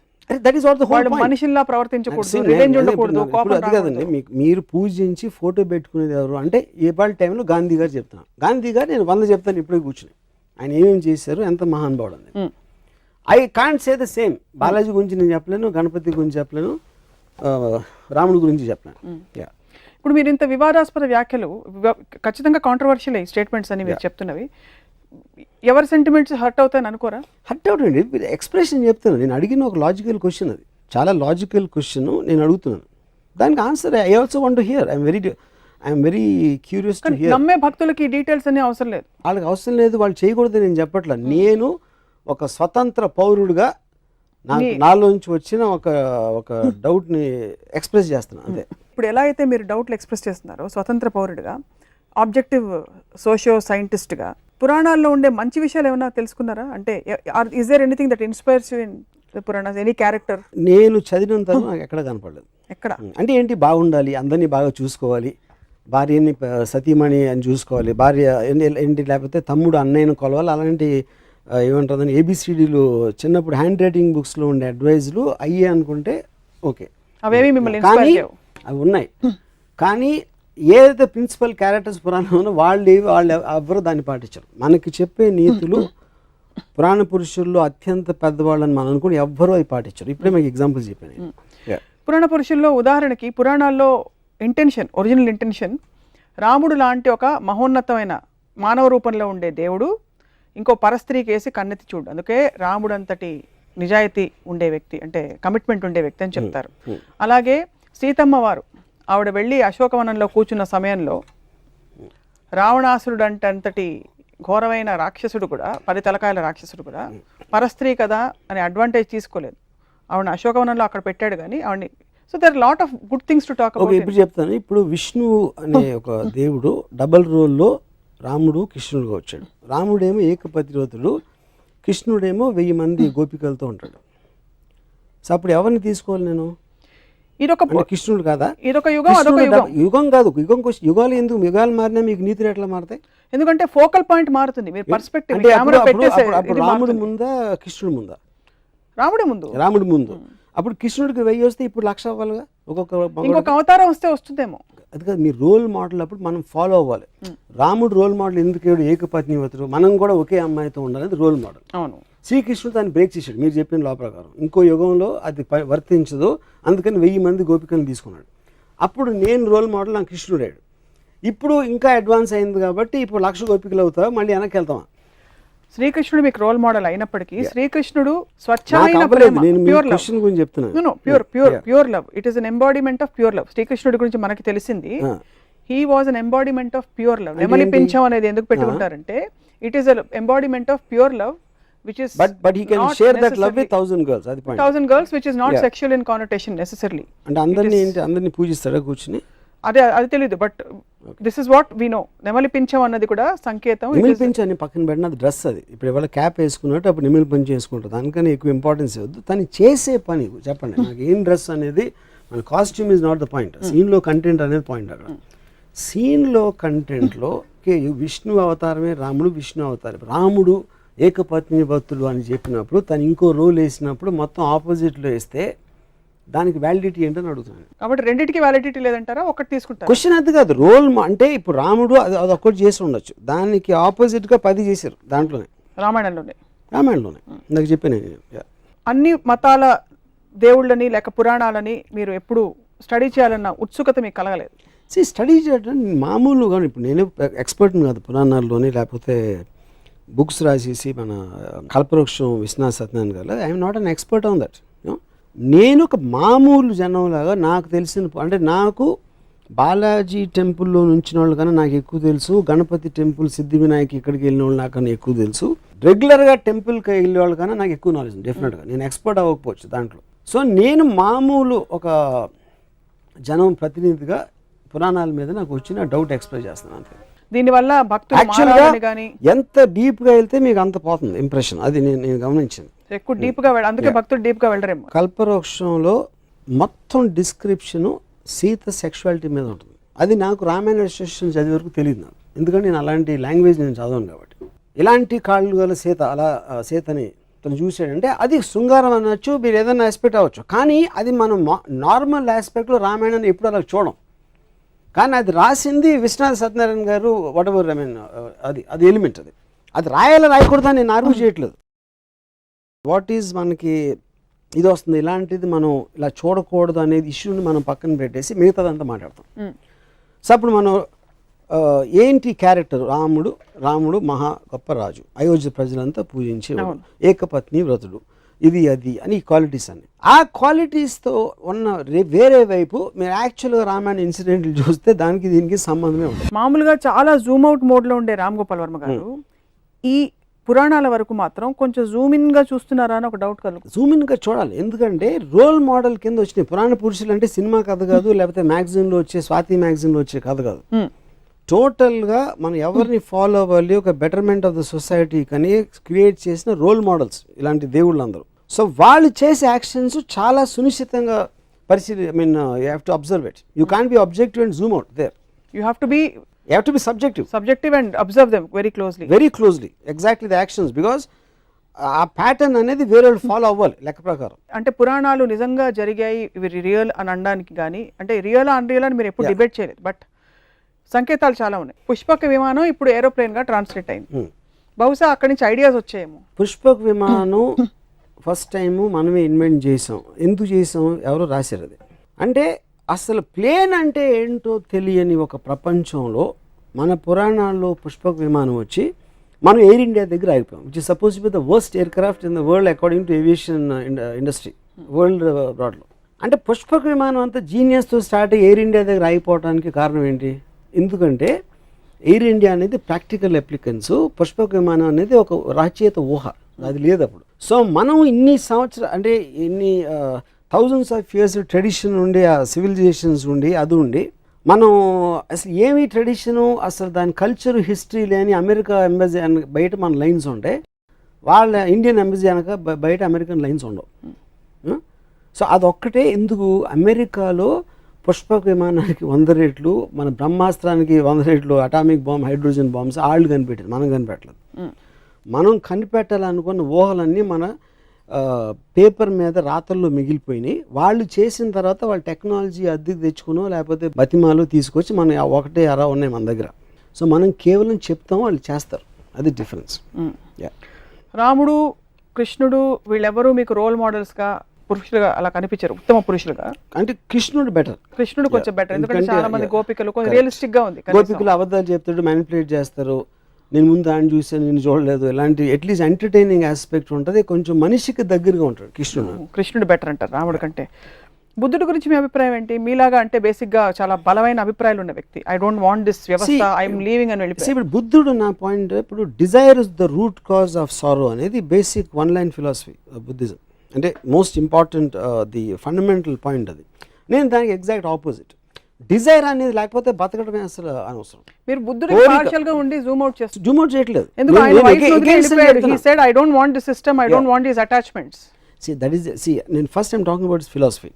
That is what the whole point. మనుషుల్లా ప్రవర్తించకూడదు, రివెంజ్ ఉండకూడదు, కోపం అది కాదండి. మీరు పూజించి ఫోటో పెట్టుకునేది ఎవరు అంటే ఏపాటి టైంలో గాంధీ గారు చెప్తున్నాను. గాంధీ గారు నేను 100 చెప్తాను ఇప్పుడే కూర్చుని. ఆయన ఏమేమి చేశారు, ఎంత మహానుభావుడు అని. I can't say the same. Balaji గురించి నేను చెప్పలేను, గణపతి గురించి చెప్పలేను, రాముడి గురించి చెప్పలేను. ఇప్పుడు మీరు ఇంత వివాదాస్పద వ్యాఖ్యలు, ఖచ్చితంగా కాంట్రవర్షియల్ స్టేట్మెంట్స్ అని మీరు చెప్తున్నవి, ఎవరి సెంటిమెంట్స్ హర్ట్ అవుతాయని అనుకోరా? హర్ట్ అవుతాయండి. ఎక్స్ప్రెషన్ చెప్తున్నాను. నేను అడిగిన ఒక లాజికల్ క్వశ్చన్, అది చాలా లాజికల్ క్వశ్చన్ నేను అడుగుతున్నాను. దానికి answer I also want to hear. I'm very curious to hear. నమ్మే భక్తులకి డీటెయిల్స్ అన్ని అవసరం లేదు, వాళ్ళకి అవసరం లేదు, వాళ్ళు చేయకూడదు నేను చెప్పట్లేదు. నేను ఒక స్వతంత్ర పౌరుడుగా నాలో నుంచి వచ్చిన ఒక డౌట్ని ఎక్స్ప్రెస్ చేస్తున్నాను అంతే. ఇప్పుడు ఎలా అయితే మీరు డౌట్లు ఎక్స్ప్రెస్ చేస్తున్నారో స్వతంత్ర పౌరుడిగా, ఆబ్జెక్టివ్ సోషియో సైంటిస్ట్గా, పురాణాల్లో ఉండే మంచి విషయాలు ఏమైనా తెలుసుకున్నారా? అంటే is there anything that inspires you in the Puranas, any character? నేను చదివినంత నాకు ఎక్కడ కనపడలేదు. ఎక్కడ అంటే ఏంటి, బాగుండాలి, అందరినీ బాగా చూసుకోవాలి, భార్యని సతీమణి అని చూసుకోవాలి, భార్య ఏంటి లేకపోతే తమ్ముడు అన్నయ్యను కొలవాలి, అలాంటి ఏమంటుందని ఏబిసిడీలు చిన్నప్పుడు హ్యాండ్ రైటింగ్ బుక్స్లో ఉండే అడ్వైజ్లు అయ్యే అనుకుంటే ఓకే, అవేవి మిమ్మల్ని కానీ అవి ఉన్నాయి. కానీ ఏదైతే ప్రిన్సిపల్ క్యారెక్టర్స్ పురాణంలో వాళ్ళు ఎవరు దాన్ని పాటించరు. మనకి చెప్పే నీతులు పురాణ పురుషుల్లో అత్యంత పెద్దవాళ్ళని మనం అనుకుని ఎవ్వరూ అవి పాటించరు. ఇప్పుడే మీకు ఎగ్జాంపుల్స్ చెప్పాను. పురాణ పురుషుల్లో ఉదాహరణకి పురాణాల్లో ఇంటెన్షన్, ఒరిజినల్ ఇంటెన్షన్, రాముడు లాంటి ఒక మహోన్నతమైన మానవ రూపంలో ఉండే దేవుడు ఇంకో పరస్త్రీకి వేసి కన్నెత్తి చూడు, అందుకే రాముడు అంతటి నిజాయితీ ఉండే వ్యక్తి, అంటే కమిట్మెంట్ ఉండే వ్యక్తి అని చెప్తారు. అలాగే సీతమ్మ వారు ఆవిడ వెళ్ళి అశోకవనంలో కూర్చున్న సమయంలో రావణాసురుడు అంతటి ఘోరమైన రాక్షసుడు కూడా, 10 తలకాయల రాక్షసుడు కూడా పరస్త్రీ కదా అని అడ్వాంటేజ్ తీసుకోలేదు. ఆవిడ అశోకవనంలో అక్కడ పెట్టాడు కానీ ఆవిడని. So there lot of good things to talk about. ఇప్పుడు చెప్తాను. ఇప్పుడు విష్ణు అనే ఒక దేవుడు డబల్ రోల్లో రాముడు కృష్ణుడుగా వచ్చాడు. రాముడేమో ఏకపతివ్రతుడు, కృష్ణుడేమో 1000 మంది గోపికలతో ఉంటాడు. సో అప్పుడు ఎవరిని తీసుకోవాలి నేను? ఇదొక కృష్ణుడు కాదా? ఇదొక యుగం, అదొక యుగం. యుగం కాదు, యుగం కోసం. యుగాలు ఎందుకు? యుగాలు మారినా మీకు నీతులు ఎట్లా మారుతాయి? ఎందుకంటే ఫోకల్ పాయింట్ మారుతుంది, మీరు పర్స్పెక్టివ్. అప్పుడు రాముడు ముందా కృష్ణుడు ముందా? రాముడే ముందు. రాముడు ముందు. అప్పుడు కృష్ణుడికి 1000 వస్తే ఇప్పుడు 1,00,000 అవ్వాలిగా. ఇంకొక అవతారం వస్తే వస్తుందేమో. అది కాదు, మీ రోల్ మోడల్ అప్పుడు మనం ఫాలో అవ్వాలి. రాముడు రోల్ మోడల్ ఎందుకు ఏకపత్నివ్రతుడు, మనం కూడా ఒకే అమ్మాయితో ఉండాలి, రోల్ మోడల్. అవును. శ్రీకృష్ణుడు దాన్ని బ్రేక్ చేశాడు మీరు చెప్పిన లా ప్రకారం. ఇంకో యుగంలో అది వర్తించదు, అందుకని 1000 మంది గోపికలను తీసుకున్నాడు. అప్పుడు నేను రోల్ మోడల్, నాకు కృష్ణుడు అయ్యాడు. ఇప్పుడు ఇంకా అడ్వాన్స్ అయింది కాబట్టి ఇప్పుడు 1,00,000 గోపికలు అవుతావా, మళ్ళీ వెనక్కి వెళ్తావా? శ్రీకృష్ణుడు మీకు రోల్ మోడల్ అయినప్పటికీ శ్రీకృష్ణుడు నాకు స్వచ్ఛమైన అవ్వలేదు. ప్రేమ, నేను మీ ప్యూర్ లవ్. క్వశ్చన్ గురించి చెప్తున్నాను. Pure love. It is an embodiment of pure love. శ్రీకృష్ణుడి గురించి మనకి తెలిసింది he was an embodiment of pure love. నెమలి పింఛం అనేది ఎందుకు పెట్టుకుంటారంటే it is an embodiment of pure love which is but he can share that love with 1,000 girls. అది point. 1,000 girls which is not sexual in connotation necessarily. అంటే అందరినీ పూజిస్తాడా కూర్చుని? అది తెలియదు, but this is what we no. నెమలి పింఛం అన్నది కూడా సంకేతం. నిమిల్ పెంచి అని పక్కన పెట్టిన అది డ్రెస్. అది ఇప్పుడు ఎవరు క్యాప్ వేసుకున్నట్టు అప్పుడు నిమిల్ పెంచి వేసుకుంటారు. దానికని ఎక్కువ ఇంపార్టెన్స్ ఇవ్వద్దు. తను చేసే పని చెప్పండి నాకు ఏం డ్రెస్ అనేది. మన costume is not the point. సీన్లో కంటెంట్ అనేది పాయింట్. అక్కడ సీన్లో కంటెంట్లో విష్ణు అవతారమే రాముడు. విష్ణు అవతారం రాముడు ఏకపత్ని భక్తులు అని చెప్పినప్పుడు తను ఇంకో రోల్ వేసినప్పుడు మొత్తం ఆపోజిట్లో వేస్తే దానికి వ్యాలిడిటీ ఏంటని అడుగుతున్నాను. కాబట్టి రెండింటికి వ్యాలిడిటీ లేదంటారా? ఒకటి తీసుకుంటారు. క్వశ్చన్ అది కాదు. రోల్ అంటే ఇప్పుడు రాముడు అది ఒక్కటి చేసి ఉండొచ్చు, దానికి ఆపోజిట్గా 10 చేశారు దాంట్లోనే, రామాయణంలోనే నాకు చెప్పాను. అన్ని మతాల దేవుళ్ళని లేక పురాణాలని మీరు ఎప్పుడు స్టడీ చేయాలన్న ఉత్సుకత మీకు కలగలేదు? స్టడీ చేయడం మామూలుగా ఇప్పుడు నేను ఎక్స్పర్ట్ని కాదు పురాణాల్లోని, లేకపోతే బుక్స్ రాసేసి మన కల్పవృక్షం విశ్వనాథ్ సత్యనారాయణ గారు I'm not an expert on that. నేను ఒక మామూలు జనంలాగా నాకు తెలిసిన అంటే నాకు బాలాజీ టెంపుల్లో నుంచిన వాళ్ళు కన్నా నాకు ఎక్కువ తెలుసు, గణపతి టెంపుల్ సిద్ధి వినాయక్ ఇక్కడికి వెళ్ళిన వాళ్ళు నాకన్నా ఎక్కువ తెలుసు, రెగ్యులర్గా టెంపుల్కి వెళ్ళే వాళ్ళు కన్నా నాకు ఎక్కువ నాలెడ్జ్ డెఫినెట్గా. నేను ఎక్స్పర్ట్ అవ్వకపోవచ్చు దాంట్లో. సో నేను మామూలు ఒక జనం ప్రతినిధిగా పురాణాల మీద నాకు వచ్చిన డౌట్ ఎక్స్ప్రెస్ చేస్తున్నాను అంతే. దీనివల్ల భక్తులు ఎంత డీప్గా వెళ్తే మీకు అంత పోతుంది ఇంప్రెషన్. అది నేను గమనించింది. ఎక్కువ డీప్గా అందుకే భక్తులు డీప్గా వెళ్ళరేమో. కల్పవృక్షంలో మొత్తం డిస్క్రిప్షను సీత సెక్షువాలిటీ మీద ఉంటుంది. అది నాకు రామాయణ విశేషం చదివే వరకు తెలియదు నాకు, ఎందుకంటే నేను అలాంటి లాంగ్వేజ్ నేను చదవను కాబట్టి. ఇలాంటి కాళ్ళు గల సీత అలా సీతని తను చూసాడంటే అది శృంగారం అనొచ్చు, మీరు ఏదైనా ఆస్పెక్ట్ అవ్వచ్చు, కానీ అది మనం నార్మల్ ఆస్పెక్ట్లో రామాయణాన్ని ఎప్పుడు అలా చూడం. కానీ అది రాసింది విశ్వనాథ్ సత్యనారాయణ గారు. వాట్ ఎవర్ ఐ మీన్ అది ఎలిమెంట్. అది రాయకూడదు అని నేను ఆర్గ్యూ చేయట్లేదు. వాట్ ఈజ్ మనకి ఇది వస్తుంది ఇలాంటిది మనం ఇలా చూడకూడదు అనేది ఇష్యూని మనం పక్కన పెట్టేసి మిగతాదంతా మాట్లాడతాం. సో అప్పుడు మనం ఏంటి క్యారెక్టర్ రాముడు మహా గొప్ప రాజు, అయోధ్య ప్రజలంతా పూజించేవాడు, ఏకపత్ని వ్రతుడు, ఇది అది అని క్వాలిటీస్ అన్ని. ఆ క్వాలిటీస్తో ఉన్న వేరే వైపు మీరు యాక్చువల్గా రామాయణ ఇన్సిడెంట్లు చూస్తే దానికి దీనికి సంబంధమే ఉంది. మామూలుగా చాలా జూమ్ అవుట్ మోడ్లో ఉండే రామ్ గోపాల్ వర్మ గారు ఈ పురాణాల వరకు మాత్రం కొంచెం జూమ్ ఇన్గా చూస్తున్నారా అని ఒక డౌట్ కలుగుతుంది. జూమ్ ఇన్గా చూడాలి, ఎందుకంటే రోల్ మోడల్ కింద వచ్చినాయి పురాణ పురుషులు. అంటే సినిమా కథ కాదు, లేకపోతే మ్యాగజైన్లో వచ్చే స్వాతి మ్యాగజైన్లో వచ్చే కథ కాదు. టోటల్గా మనం ఎవరిని ఫాలో అవ్వాలి, ఒక బెటర్మెంట్ ఆఫ్ ద సొసైటీ కానీ క్రియేట్ చేసిన రోల్ మోడల్స్ ఇలాంటి దేవుళ్ళందరూ. సో వాళ్ళు చేసే యాక్షన్స్ చాలా సునిశ్చితంగా I mean you have to observe it. You can't be objective and zoom out there. You have to be subjective and observe them very closely exactly the actions, because ఆ pattern అనేది వేరే follow అవ్వాలి లెక్క ప్రకారం. అంటే పురాణాలు నిజంగా జరిగాయి ఇవి రియల్ అని అనడానికి కానీ, అంటే రియల్ అన్రియల్ అని మీరు ఎప్పుడు డిబేట్ చేయలేదు, బట్ సంకేతాలు చాలా ఉన్నాయి. పుష్పక విమానం ఇప్పుడు ఏరోప్లేన్గా ట్రాన్స్లేట్ అయింది. బహుశా అక్కడి నుంచి ఐడియాస్ వచ్చాయేమో. పుష్పక విమానం ఫస్ట్ టైము మనమే ఇన్వెంట్ చేసాం. ఎందుకు చేసాం, ఎవరో రాశారు అది. అంటే అసలు ప్లేన్ అంటే ఏంటో తెలియని ఒక ప్రపంచంలో మన పురాణాల్లో పుష్పక విమానం వచ్చి మనం ఎయిర్ ఇండియా దగ్గర ఆగిపోయాం, which is suppose to be the worst aircraft in the world according to aviation industry world బ్రాడ్లో. అంటే పుష్పక విమానం అంతా జీనియస్తో స్టార్ట్ అయ్యి ఎయిర్ ఇండియా దగ్గర ఆగిపోవడానికి కారణం ఏంటి? ఎందుకంటే ఎయిర్ ఇండియా అనేది ప్రాక్టికల్ అప్లికెన్స్, పుష్పక విమానం అనేది ఒక రచయిత ఊహ, అది లేదు అప్పుడు. సో మనం ఇన్ని సంవత్సరాలు అంటే ఇన్ని థౌజండ్స్ ఆఫ్ ఇయర్స్ ట్రెడిషన్ ఉండి, ఆ సివిలైజేషన్స్ ఉండి అది ఉండి మనం అసలు ఏమి ట్రెడిషను అసలు దాని కల్చర్ హిస్టరీ లేని అమెరికా ఎంబసీ బయట మన లైన్స్ ఉంటాయి, వాళ్ళ ఇండియన్ ఎంబసీ అనక బయట అమెరికన్ లైన్స్ ఉండవు. సో అదొక్కటే ఎందుకు అమెరికాలో పుష్పక విమానానికి 100 రెట్లు, మన బ్రహ్మాస్త్రానికి 100 రెట్లు అటామిక్ బాంబ్, హైడ్రోజన్ బాంబ్స్ వాళ్ళు కనిపెట్టారు, మనం కనిపెట్టలేదు. మనం కనిపెట్టాలనుకున్న ఊహలన్నీ మన పేపర్ మీద రాతల్లో మిగిలిపోయినాయి. వాళ్ళు చేసిన తర్వాత వాళ్ళ టెక్నాలజీ అద్దెకి తెచ్చుకునో లేకపోతే బతిమాలు తీసుకొచ్చి మన ఒకటే అరా ఉన్నాయి మన దగ్గర. సో మనం కేవలం చెప్తాం, వాళ్ళు చేస్తారు, అది డిఫరెన్స్. రాముడు కృష్ణుడు వీళ్ళెవరూ మీకు రోల్ మోడల్స్గా పురుషులుగా అలా కనిపించారు, ఉత్తమ పురుషులుగా. అంటే కృష్ణుడు బెటర్, కృష్ణుడు కొంచెం బెటర్, ఎందుకంటే చాలా మంది గోపికలు కొంచెం రియలిస్టిక్ గా ఉంది. గోపికలు అబద్ధాలు చెప్తాడు, మ్యానిపులేట్ చేస్తారు, నేను ముందు ఆయన చూసాను నేను చూడలేదు, ఇలాంటి అట్లీస్ట్ ఎంటర్టైనింగ్ ఆస్పెక్ట్ ఉంటుంది, కొంచెం మనిషికి దగ్గరగా ఉంటాడు కృష్ణుడు. కృష్ణుడు బెటర్ అంటారు రాముడి కంటే. బుద్ధుడి గురించి మీ అభిప్రాయం ఏంటి? మీలాగా అంటే బేసిక్గా చాలా బలమైన అభిప్రాయాలు ఉన్న వ్యక్తి, ఐ డోంట్ వాంట్ దిస్ వ్యవస్థ, ఐఎమ్ లీవింగ్ అని వెళ్ళిపోయి. ఇప్పుడు బుద్ధుడు నా పాయింట్, ఇప్పుడు desire is the root cause of sorrow అనేది basic one line philosophy Buddhism, అంటే most important the fundamental point అది. నేను దానికి ఎగ్జాక్ట్ ఆపోజిట్. డిజైర్ అనేది లేకపోతే బతకడమే అసలు అనవసరం. మీరు బుద్ధుడి పార్షియల్ గా ఉండి జూమ్ అవుట్ చేస్తారు. జూమ్ అవుట్ చేయట్లేదు. ఎందుకు ఆయన వైఫ్ ని వదిలిపోయాడు. He said I don't want the system, I don't want his attachments. నేను first time talking about philosophy.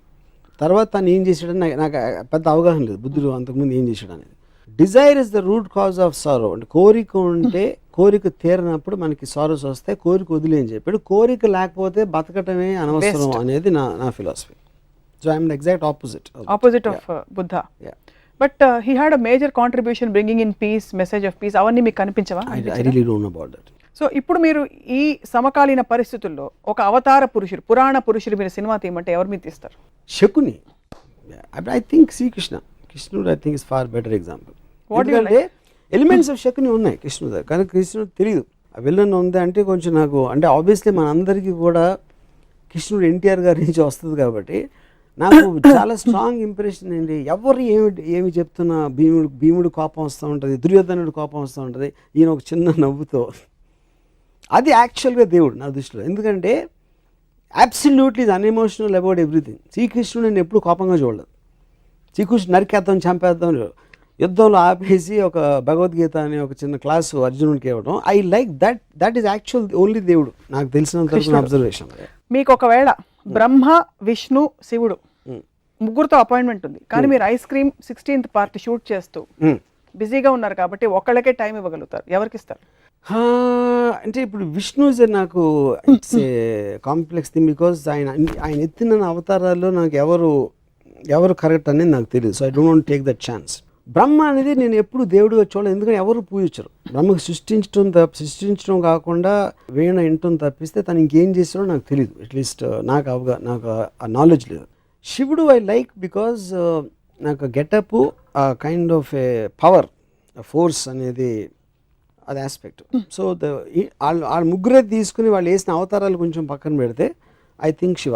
తర్వాత తను ఏం చేశాడని నాకు పెద్ద అవగాహన లేదు బుద్ధుడు అంతకుముందు ఏం చేశాడు అనేది. Dzire is the root cause of సారో, అంటే కోరిక ఉంటే కోరిక తీరినప్పుడు మనకి సారోస్ వస్తాయి, కోరిక వదిలే అని చెప్పాడు. కోరిక లేకపోతే బతకటమే అనవసరం అనేది నా philosophy. So I'm the exact opposite of Buddha. But he had a major contribution bringing in peace, message of peace, అవన్నీ మీకు కనిపించవా? I really don't know about that. So ఇప్పుడు మీరు ఈ సమకాలీన పరిస్థితుల్లో ఒక అవతార పురుషుడు, పురాణ పురుషుడు మీరు సినిమా తీయమంటే ఎవరు మీరు తీస్తారు? శకుని. ఐ థింక్ శ్రీకృష్ణ, కృష్ణుడు I think is far better example. ఎందుకంటే ఎలిమెంట్స్ ఆఫ్ శకుని ఉన్నాయి కృష్ణుడు దగ్గర, కానీ కృష్ణుడు తెలియదు ఆ విలన్ ఉంది అంటే కొంచెం నాకు, అంటే ఆబ్వియస్లీ మనందరికీ కూడా కృష్ణుడు ఎన్టీఆర్ గారి నుంచి వస్తుంది కాబట్టి నాకు చాలా స్ట్రాంగ్ ఇంప్రెషన్ ఏంటి, ఎవరు ఏమి చెప్తున్నా భీముడు కోపం వస్తూ ఉంటుంది, దుర్యోధనుడు కోపం వస్తూ ఉంటుంది, ఈయన ఒక చిన్న నవ్వుతో, అది యాక్చువల్గా దేవుడు నా దృష్టిలో. ఎందుకంటే అబ్సల్యూట్లీ ఈజ్ అన్ఎమోషనల్ అబౌట్ ఎవ్రీథింగ్. శ్రీకృష్ణుడు నేను ఎప్పుడు కోపంగా చూడలేదు. శ్రీకృష్ణుడు నరికేద్దాం చంపేద్దాం, యుద్ధంలో ఆపేసి ఒక భగవద్గీత అనే ఒక చిన్న క్లాసు అర్జునుడికి ఇవ్వడం, I like that is actual only దేవుడు నాకు తెలిసినంత అబ్జర్వేషన్. మీకు ఒకవేళ బ్రహ్మ, విష్ణు, శివుడు ముగ్గురుతో అపాయింట్మెంట్ ఉంది, కానీ మీరు ice cream 16th part shoot చేస్తూ బిజీగా ఉన్నారు కాబట్టి ఒక్కళ్ళకే టైం ఇవ్వగలుగుతారు, ఎవరికి ఇస్తారు? అంటే ఇప్పుడు విష్ణు ఇస్ నాకు it's a complex thing, because ఆయన ఎత్తిన అవతారాల్లో నాకు ఎవరు కరెక్ట్ అనేది నాకు తెలియదు. So I don't want take that chance. Brahma అనేది నేను ఎప్పుడు దేవుడిగా చూడలేదు, ఎందుకంటే ఎవరు పూజించరు. బ్రహ్మకు సృష్టించడం కాకుండా వీణ వినటం తప్పిస్తే తను ఇంకేం చేస్తాడో నాకు తెలియదు, అట్లీస్ట్ నాకు ఆ నాలెడ్జ్ లేదు. శివుడు ఐ లైక్ బికాజ్ నాకు getup kind of A power, force అనేది అది ఆస్పెక్ట్. సో వాళ్ళ ముగ్గురే తీసుకుని వాళ్ళు వేసిన అవతారాలు కొంచెం పక్కన పెడితే ఐ థింక్ శివ.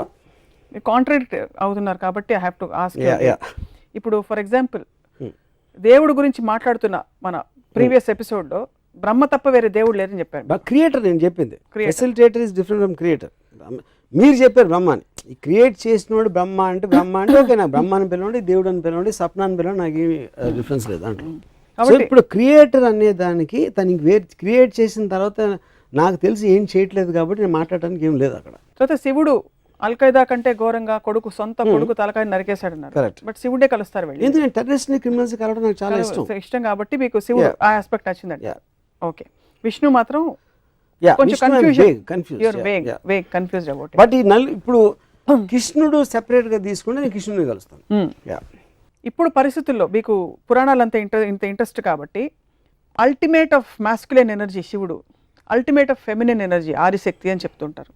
కాంట్రాడిక్ట్ అవుతున్నారు కాబట్టి ఐ హ్యావ్ టు ఆస్క్. ఇప్పుడు ఫర్ ఎగ్జాంపుల్ దేవుడు గురించి మాట్లాడుతున్న మన ప్రీవియస్ ఎపిసోడ్లో బ్రహ్మ తప్ప వేరే దేవుడు లేరని చెప్పారు. క్రియేటర్ నేను చెప్పింది, facilitator is different from creator. మీరు చెప్పారు బ్రహ్మని, క్రియేట్ చేసినోడు బ్రహ్మ అంటే ఓకే, నాకు బ్రహ్మ అని పిలవండి, దేవుడు అని పిలవండి, సప్న అని పిలవండి, నాకు ఏమి డిఫరెన్స్ లేదు అంటారు. సో ఇప్పుడు క్రియేటర్ అనే దానికి తనకి క్రియేట్ చేసిన తర్వాత నాకు తెలిసి ఏం చేయట్లేదు కాబట్టి నేను మాట్లాడడానికి ఏం లేదు అక్కడ. తర్వాత శివుడు అల్ఖైదా కంటే ఘోరంగా సొంత కొడుకు తలకాయ నరికేశాడు అన్నారు. బట్ శివుడే కలుస్తారు వెళ్ళి, ఎందుకంటే టెర్రరిస్ట్ క్రిమినల్స్ కలవడం నాకు చాలా ఇష్టం కాబట్టి మీకు శివుడు ఆ ఆస్పెక్ట్ నచ్చిందండి. ఓకే, విష్ణు మాత్రం కొంచెం కన్ఫ్యూజ్డ్ అబౌట్. బట్ ఇప్పుడు కృష్ణుడు సెపరేట్ గా తీసుకుంటే నేను కృష్ణుడిని కలుస్తాను. ఇప్పుడు పరిస్థితుల్లో మీకు పురాణాలు అంత ఇంట్రెస్ట్ కాబట్టి అల్టిమేట్ ఆఫ్ మాస్కులైన్ ఎనర్జీ శివుడు, ultimate of feminine energy Adishakti అని చెప్తుంటారు.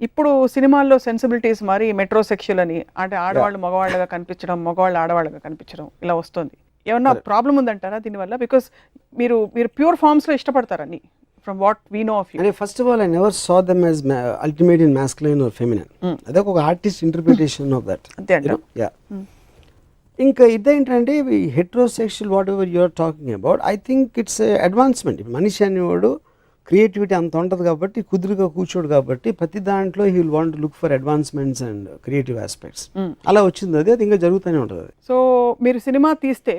ఇప్పుడు సినిమాల్లో సెన్సిబిలిటీస్ మరి మెట్రోసెక్షువల్ అని, అంటే ఆడవాళ్ళు మగవాళ్ళగా కనిపించడం, మగవాళ్ళు ఆడవాళ్ళగా కనిపించడం ఇలా వస్తుంది. ఏమన్నా ప్రాబ్లం ఉందంటారా దీనివల్ల? బికాస్ మీరు ప్యూర్ ఫార్మ్స్ లో ఇష్టపడతారని from what we know of you. First of all I never saw them as ultimate in masculine or feminine. అదే ఒక ఆర్టిస్ట్ ఇంటర్ప్రిటేషన్ ఆఫ్ దట్. ఇంకా ఇదేంటంటే heterosexual whatever you're talking about, I think it's advancement. మనిషి అనేవాడు creativity అంత ఉంటుంది కాబట్టి కుదురుగా కూర్చోడు కాబట్టి ప్రతి దాంట్లో he will want to look for advancements and creative aspects. అలా వచ్చింది, అది ఇంకా జరుగుతూనే ఉంటుంది. సో మీరు సినిమా తీస్తే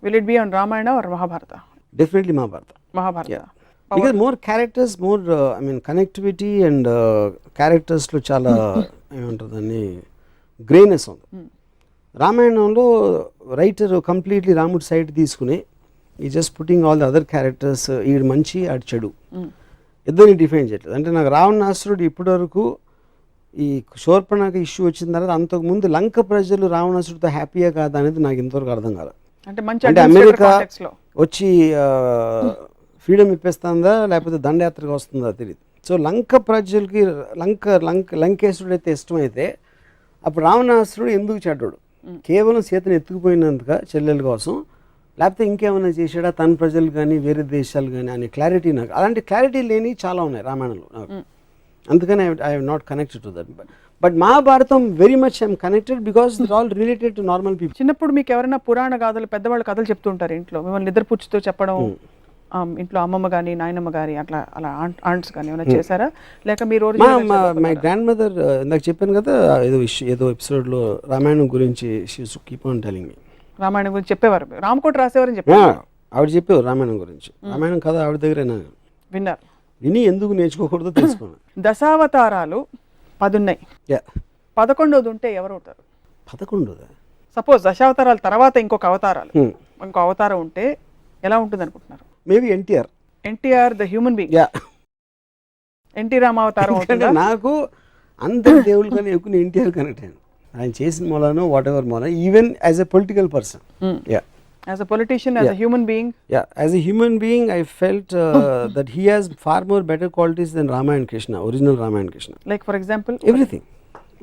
will it be on Ramayana or Mahabharata? Definitely Mahabharata. Because more characters, more I mean connectivity and క్యారెక్టర్స్లో చాలా ఏమంటుంది అని గ్రేనెస్ ఉంది. రామాయణంలో రైటర్ కంప్లీట్లీ రాముడి సైడ్ తీసుకుని ఈ just putting all the other characters, ఈడు మంచి ఆడు చెడు ఇద్దరిని డిఫైన్ చేయట్లేదు. అంటే నాకు రావణాసురుడు ఇప్పటివరకు ఈ శూర్పణఖ ఇష్యూ వచ్చిన తర్వాత అంతకుముందు లంక ప్రజలు రావణాసురుడితో హ్యాపీగా కాదా అనేది నాకు ఇంతవరకు అర్థం కాలేదు. అంటే అమెరికా వచ్చి ఫ్రీడమ్ ఇప్పేస్తుందా లేకపోతే దండయాత్రగా వస్తుందా తెలియదు. సో లంక ప్రజలకి లంకేశ్వరుడు అయితే ఇష్టమైతే అప్పుడు రావణాసురుడు ఎందుకు చెడ్డాడు? కేవలం సీతను ఎత్తుకుపోయినందుక చెల్లెల కోసం లేకపోతే ఇంకేమైనా చేశాడా తన ప్రజలు కానీ వేరే దేశాలు కానీ అనే క్లారిటీ నాకు, అలాంటి క్లారిటీ లేని చాలా ఉన్నాయి రామాయణంలో నాకు. అందుకని I have not connected to that. But Mahabharatam very much I'm connected because they're all related to normal people. చిన్నప్పుడు మీకు ఎవరైనా పురాణ గాథలు పెద్దవాళ్ళు కథలు చెప్తుంటారు ఇంట్లో, మిమ్మల్ని నిద్రపుచ్చుతో చెప్పడం, ఇంట్లో అమ్మమ్మ కానీ నాయనమ్మ గారి అట్లా అలా ఆంట్స్ కానీ ఏమైనా చేశారా, లేక మీరు మై గ్రాండ్ మదర్ ఇందాక చెప్పాను కదా ఏదో ఎపిసోడ్లో రామాయణం గురించి she keep on telling me. Ramayanam గురించి చెప్పేవారు, రామకోట రాసేవారని చెప్పారు, ఆవిడ చెప్పేవారు రామాయణం గురించి. రామాయణం కథ ఆవిడ దగ్గర విన్నారు, విని ఎందుకు నేర్చుకోకూడదో తెలుసుకున్నాను. దశావతారాలు 10 ఉన్నాయి, 11వది ఉంటే ఎవరు అవుతారు? 11దా? సపోజ్ దశావతారాల తర్వాత ఇంకో అవతారం ఉంటే ఎలా ఉంటుంది అనుకుంటున్నారు? Maybe NTR. NTR the human being. NT రామావతారం అవుతుందా? నాకు అందరి దేవుళ్ళు కానీ ఎక్కువ ఎన్టీఆర్ కనెక్ట్ అయ్యాను. ఆయన చేసిన మూలానో వాట్ ఎవర్ మూల, even as a political person. As a politician, as a human being? Yeah, as a human being, I felt that he has far more better qualities than Rama and Krishna, original Rama and Krishna. Like for example? Everything.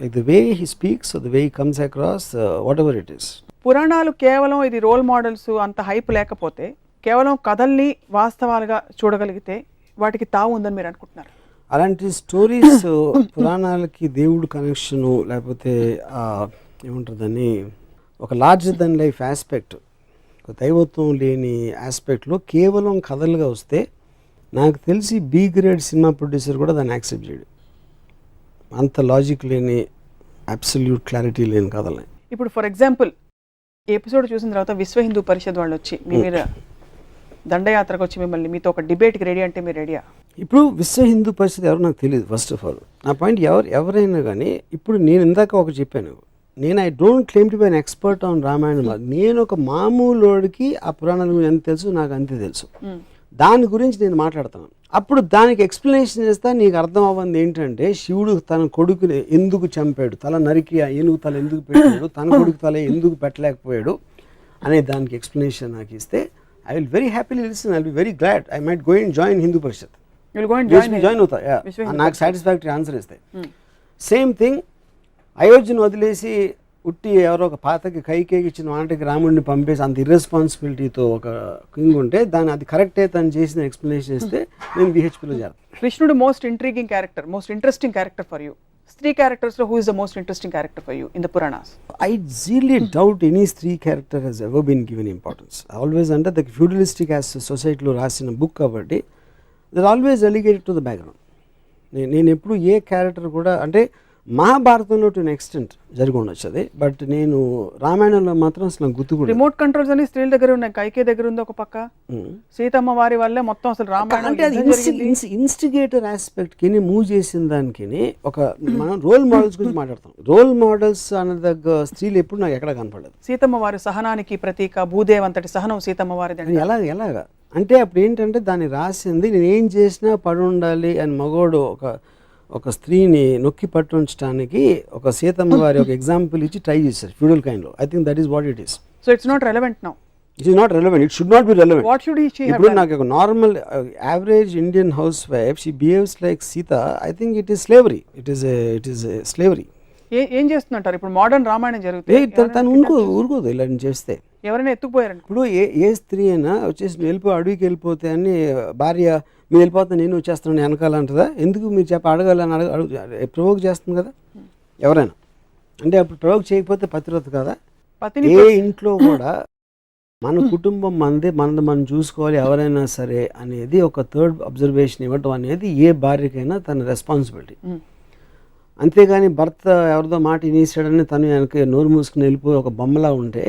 Like the way he speaks or the way he comes across, whatever it is. పురాణాలు కేవలం ఇది role models అంత hype లేకపోతే, కేవలం కథల్ని వాస్తవాలుగా చూడగలిగితే వాటికి తావు ఉందని మీరు అనుకుంటున్నారు? అలాంటి స్టోరీస్ పురాణాలకి దేవుడు కనెక్షను లేకపోతే ఏమంటారు దాన్ని, ఒక లార్జర్ దెన్ లైఫ్ ఆస్పెక్ట్, దైవత్వం లేని ఆస్పెక్ట్లో కేవలం కథలుగా వస్తే నాకు తెలిసి బి గ్రేడ్ సినిమా ప్రొడ్యూసర్ కూడా దాన్ని యాక్సెప్ట్ చేయడు. అంత లాజిక్ లేని అబ్సల్యూట్ క్లారిటీ లేని కథలని. ఇప్పుడు ఫర్ ఎగ్జాంపుల్ ఈ ఎపిసోడ్ చూసిన తర్వాత విశ్వ హిందూ పరిషత్ వాళ్ళు వచ్చి మీ మీద దండయాత్రకు వచ్చి మిమ్మల్ని మీతో ఒక డిబేట్కి రెడీ అంటే మీరు రెడీయా? ఇప్పుడు విశ్వ హిందూ పరిషత్ ఎవరు నాకు తెలియదు. ఫస్ట్ ఆఫ్ ఆల్ నా పాయింట్ ఎవరైనా కానీ, ఇప్పుడు నేను ఇందాక ఒక చెప్పాను, నేను I don't claim to be an expert on Ramayanam. నేను ఒక మామూలుడికి ఆ పురాణాల గురించి ఎంత తెలుసు నాకు అంతే తెలుసు. దాని గురించి నేను మాట్లాడతాను. అప్పుడు దానికి ఎక్స్ప్లెనేషన్ చేస్తా. నీకు అర్థం అవ్వంది ఏంటంటే, శివుడు తన కొడుకుని ఎందుకు చంపాడు, తల నరికి ఏనుగు తల ఎందుకు పెట్టాడు, తన కొడుకు తల ఎందుకు పెట్టలేకపోయాడు అనే దానికి ఎక్స్ప్లెనేషన్ నాకు ఇస్తే I will very happily listen. I will be very glad. I might go and join Hindu Parishad. Join అవుతా. నాకు సాటిస్ఫాక్టరీ ఆన్సర్ ఇస్తాయి. సేమ్ థింగ్, అయోధ్యను వదిలేసి ఉట్టి ఎవరో ఒక పాతకి కైకేకి ఇచ్చిన వాటికి రాముడిని పంపేసి అంత ఇర్రెస్పాన్సిబిలిటీతో ఒక కింగ్ ఉంటే దాన్ని అది కరెక్టే తను చేసిన ఎక్స్ప్లెనేషన్ ఇస్తే నేను విహెచ్పిలో చేస్తాను. కృష్ణుడు most intriguing character, most interesting character for you. స్త్రీ క్యారెక్టర్స్లో who is the most interesting character for you in the Puranas? I really doubt any స్త్రీ character has ever been given importance. Always under the feudalistic as సొసైటీలో రాసిన book కాబట్టి they're always relegated to the background. నేను ఎప్పుడు ఏ character కూడా, అంటే మహాభారతంలో to extent జరిగి ఉండొచ్చు అది, బట్ నేను రామాయణంలో మాత్రం అసలు గుర్తు కూడా. రిమోట్ కంట్రోల్స్ అని స్త్రీల దగ్గర ఉన్నాయి, కైకే దగ్గర ఉంది ఒక పక్క, సీతమ్మ వారి వల్లే మొత్తం అసలు రామాయణం. అంటే అది ఇన్స్టిగేటర్ ఆస్పెక్ట్కి మూవ్ చేసిన దానికి ఒక మనం రోల్ మోడల్స్ గురించి మాట్లాడతాం. రోల్ మోడల్స్ అనే దగ్గర స్త్రీలు ఎప్పుడు నాకు ఎక్కడ కనపడలేదు. సీతమ్మ వారి సహనానికి ప్రతీక, భూదేవ్ అంతటి సహనం సీతమ్మ వారిది. ఎలాగా అంటే అప్పుడు ఏంటంటే దాన్ని రాసింది నేను ఏం చేసినా పడి ఉండాలి అని మగోడు ఒక స్త్రీని నొక్కి పట్టుంచడానికి ఒక సీతమ్మ వారి ఒక ఎగ్జాంపుల్ ఇచ్చి ట్రై చేశారు ఫ్యూడల్ కైండ్లో. I think that is what it is. So it's not relevant now. It is not relevant. It should not be relevant. What should she have ఇప్పుడు నాకు ఒక normal average Indian housewife she behaves like Sita. I think it is slavery. It is slavery. ఏం చేస్తుంటారు ఇప్పుడు modern Ramayanam జరుగుతుంది, తను ఊరుకోదు ఇలా చేస్తే. ఎవరైనా ఎత్తుకుపోయారండి. ఇప్పుడు ఏ స్త్రీ అయినా వచ్చేసి వెళ్ళిపో అడవికి వెళ్ళిపోతే అని భార్య మీరు వెళ్ళిపోతే నేను వచ్చేస్తాను వెనకాలంటదా? ఎందుకు మీరు అడగాలని ప్రవోక్ చేస్తుంది కదా ఎవరైనా. అంటే అప్పుడు ప్రవోక్ చేయకపోతే పతివ్రత కదా. ఏ ఇంట్లో కూడా మన కుటుంబం మనది మనం చూసుకోవాలి ఎవరైనా సరే అనేది ఒక థర్డ్ అబ్జర్వేషన్ ఇవ్వడం అనేది ఏ భార్యకైనా తన రెస్పాన్సిబిలిటీ. అంతేగాని భర్త ఎవరిదో మాట వినేసాడని తను వెనక నోరు మూసుకుని వెళ్ళిపోయి ఒక బొమ్మలా ఉంటే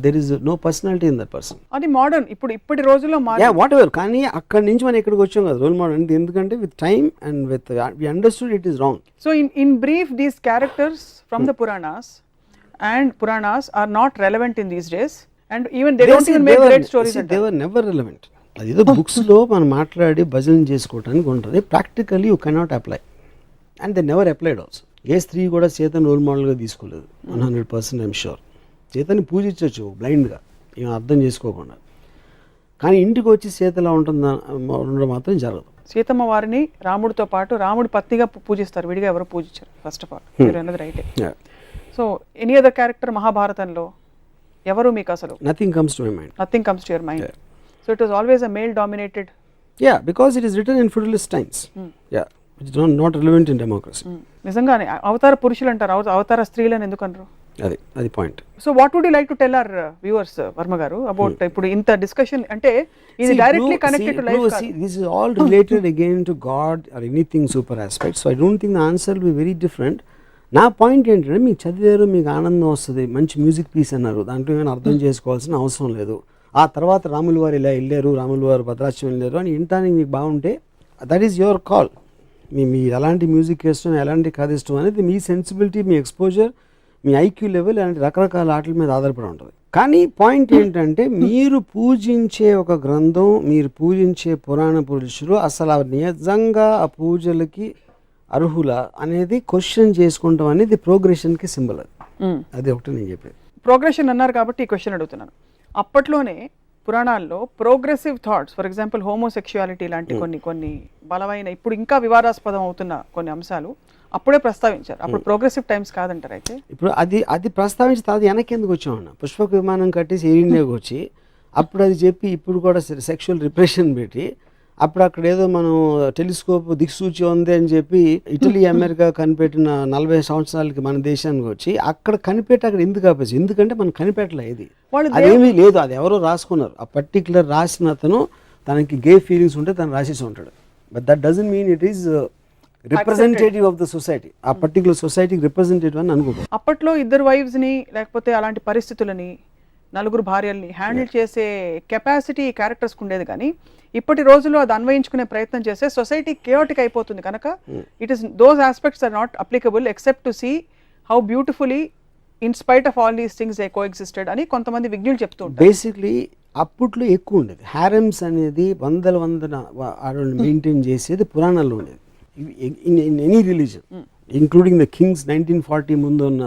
there is no personality in that person. అది మోడర్న్ ఇప్పటి రోజుల్లో వాట్ ఎవర్. కానీ అక్కడి నుంచి మనం ఇక్కడికి వచ్చాం కదా రోల్ మోడల్ అంటే. ఎందుకంటే with time and with we understood it is wrong. So in brief these characters from the Puranas are not relevant in these days and even they don't even make great stories. They were never relevant. అదేదో books లో మనం మాట్లాడి భజన చేసుకోవడానికి ఉంటుంది. Practically you cannot apply and they never applied also. ఏ స్త్రీ కూడా సీతను రోల్ మోడల్గా తీసుకోలేదు 100%. ఐఎమ్ షూర్ సీతని పూజించవచ్చు బ్లైండ్గా ఏం అర్థం చేసుకోకుండా. కానీ ఇంటికి వచ్చి సీతలా ఉండడం మాత్రం జరగదు. సీతమ్మ వారిని రాముడితో పాటు రాముడి పత్నిగా పూజిస్తారు, విడిగా ఎవరు పూజించారు. ఫస్ట్ ఆఫ్ ఆల్ మీరు అన్నది రైటే. సో ఎనీ అదర్ క్యారెక్టర్ మహాభారతంలో ఎవరు మీకు అసలు? Nothing comes to my mind. Nothing comes to your mind. So it was always a male dominated. Yeah, because it is written in feudalist times. Yeah, which is not relevant in democracy. నిజంగానే అవతార పురుషులు అంటారు, అవతార స్త్రీలను ఎందుకు అనరు? అది point. So what would you like to tell our viewers Varma గారు అబౌట్ ఇప్పుడు ఇంత డిస్కషన్ అంటే ఇది డైరెక్ట్లీ కనెక్టెడ్ టు లైఫ్ కాదు. This is all related again to God or anything super aspect. So I don't think the answer will be very different. నా point ఏంటంటే మీకు చదివారు, మీకు ఆనందం వస్తుంది, మంచి మ్యూజిక్ పీస్ అన్నారు, దాంట్లో ఏమైనా అర్థం చేసుకోవాల్సిన అవసరం లేదు. ఆ తర్వాత రాములు వారు ఇలా వెళ్ళారు, రాములు వారు భద్రాచలం వెళ్ళారు అని వినటానికి మీకు బాగుంటే దట్ ఈస్ యువర్ కాల్. మీ ఎలాంటి మ్యూజిక్ ఇష్టం, ఎలాంటి కథ ఇష్టం అనేది మీ సెన్సిబిలిటీ, మీ ఎక్స్పోజర్, మీ ఐక్యూ లెవెల్ అలాంటి రకరకాల ఆటల మీద ఆధారపడి ఉంటుంది. కానీ పాయింట్ ఏంటంటే మీరు పూజించే ఒక గ్రంథం, మీరు పూజించే పురాణ పురుషులు అసలు నిజంగా ఆ పూజలకి అర్హుల అనేది క్వశ్చన్ చేసుకుంటాం అనేది ప్రోగ్రెషన్కి సింబల్. అది ఒకటి నేను చెప్పేది. ప్రోగ్రెషన్ అన్నారు కాబట్టి ఈ క్వశ్చన్ అడుగుతున్నాను. అప్పట్లోనే పురాణాల్లో progressive thoughts, for example homosexuality లాంటి కొన్ని బలమైన ఇప్పుడు ఇంకా వివాదాస్పదం అవుతున్న కొన్ని అంశాలు అప్పుడే ప్రస్తావించారు. అప్పుడు ప్రోగ్రెసివ్ టైమ్స్ కాదంటారు. అయితే ఇప్పుడు అది ప్రస్తావించి తర్వాత వెనక్కి ఎందుకు వచ్చామన్న, పుష్పక విమానం కట్టేసి ఎయిర్ ఇండియాకి వచ్చి అప్పుడు అది చెప్పి ఇప్పుడు కూడా సెక్షువల్ రిప్రెషన్ పెట్టి అప్పుడు అక్కడ ఏదో మనం టెలిస్కోప్ దిక్సూచి ఉంది అని చెప్పి ఇటలీ అమెరికా కనిపెట్టిన 40 సంవత్సరాలకి మన దేశానికి వచ్చి అక్కడ కనిపెట్టి అక్కడ ఎందుకు ఆపేసి, ఎందుకంటే మనం కనిపెట్టలే, ఇది అదేమీ లేదు, అది ఎవరో రాసుకున్నారు. ఆ పర్టికులర్ రాసిన అతను తనకి గే ఫీలింగ్స్ ఉంటే తను రాసేసి ఉంటాడు. But that doesn't mean it is representative of the society, ఆ పర్టికులర్ సొసైటీకి రిప్రజెంటేటివ్ అని అనుకో. అప్పట్లో ఇద్దరు వైఫ్స్ ని లేకపోతే అలాంటి పరిస్థితులని, నలుగురు భార్యల్ని హ్యాండిల్ చేసే కెపాసిటీ క్యారెక్టర్స్కి ఉండేది. కానీ ఇప్పటి రోజుల్లో అది అన్వయించుకునే ప్రయత్నం చేస్తే సొసైటీ కేయోటిక్ అయిపోతుంది కనుక it is those aspects are not applicable except to see how beautifully in spite of all these things they coexisted అని కొంతమంది విజ్ఞులు చెప్తూ ఉంటారు. బేసిక్లీ అప్పట్లో ఎక్కువ ఉండేది హారెమ్స్ అనేది, వందల ఆడవాళ్ళు మెయింటైన్ చేసేది పురాణాల్లో ఉండేది. In any religion including the kings 1940 ముందు ఉన్న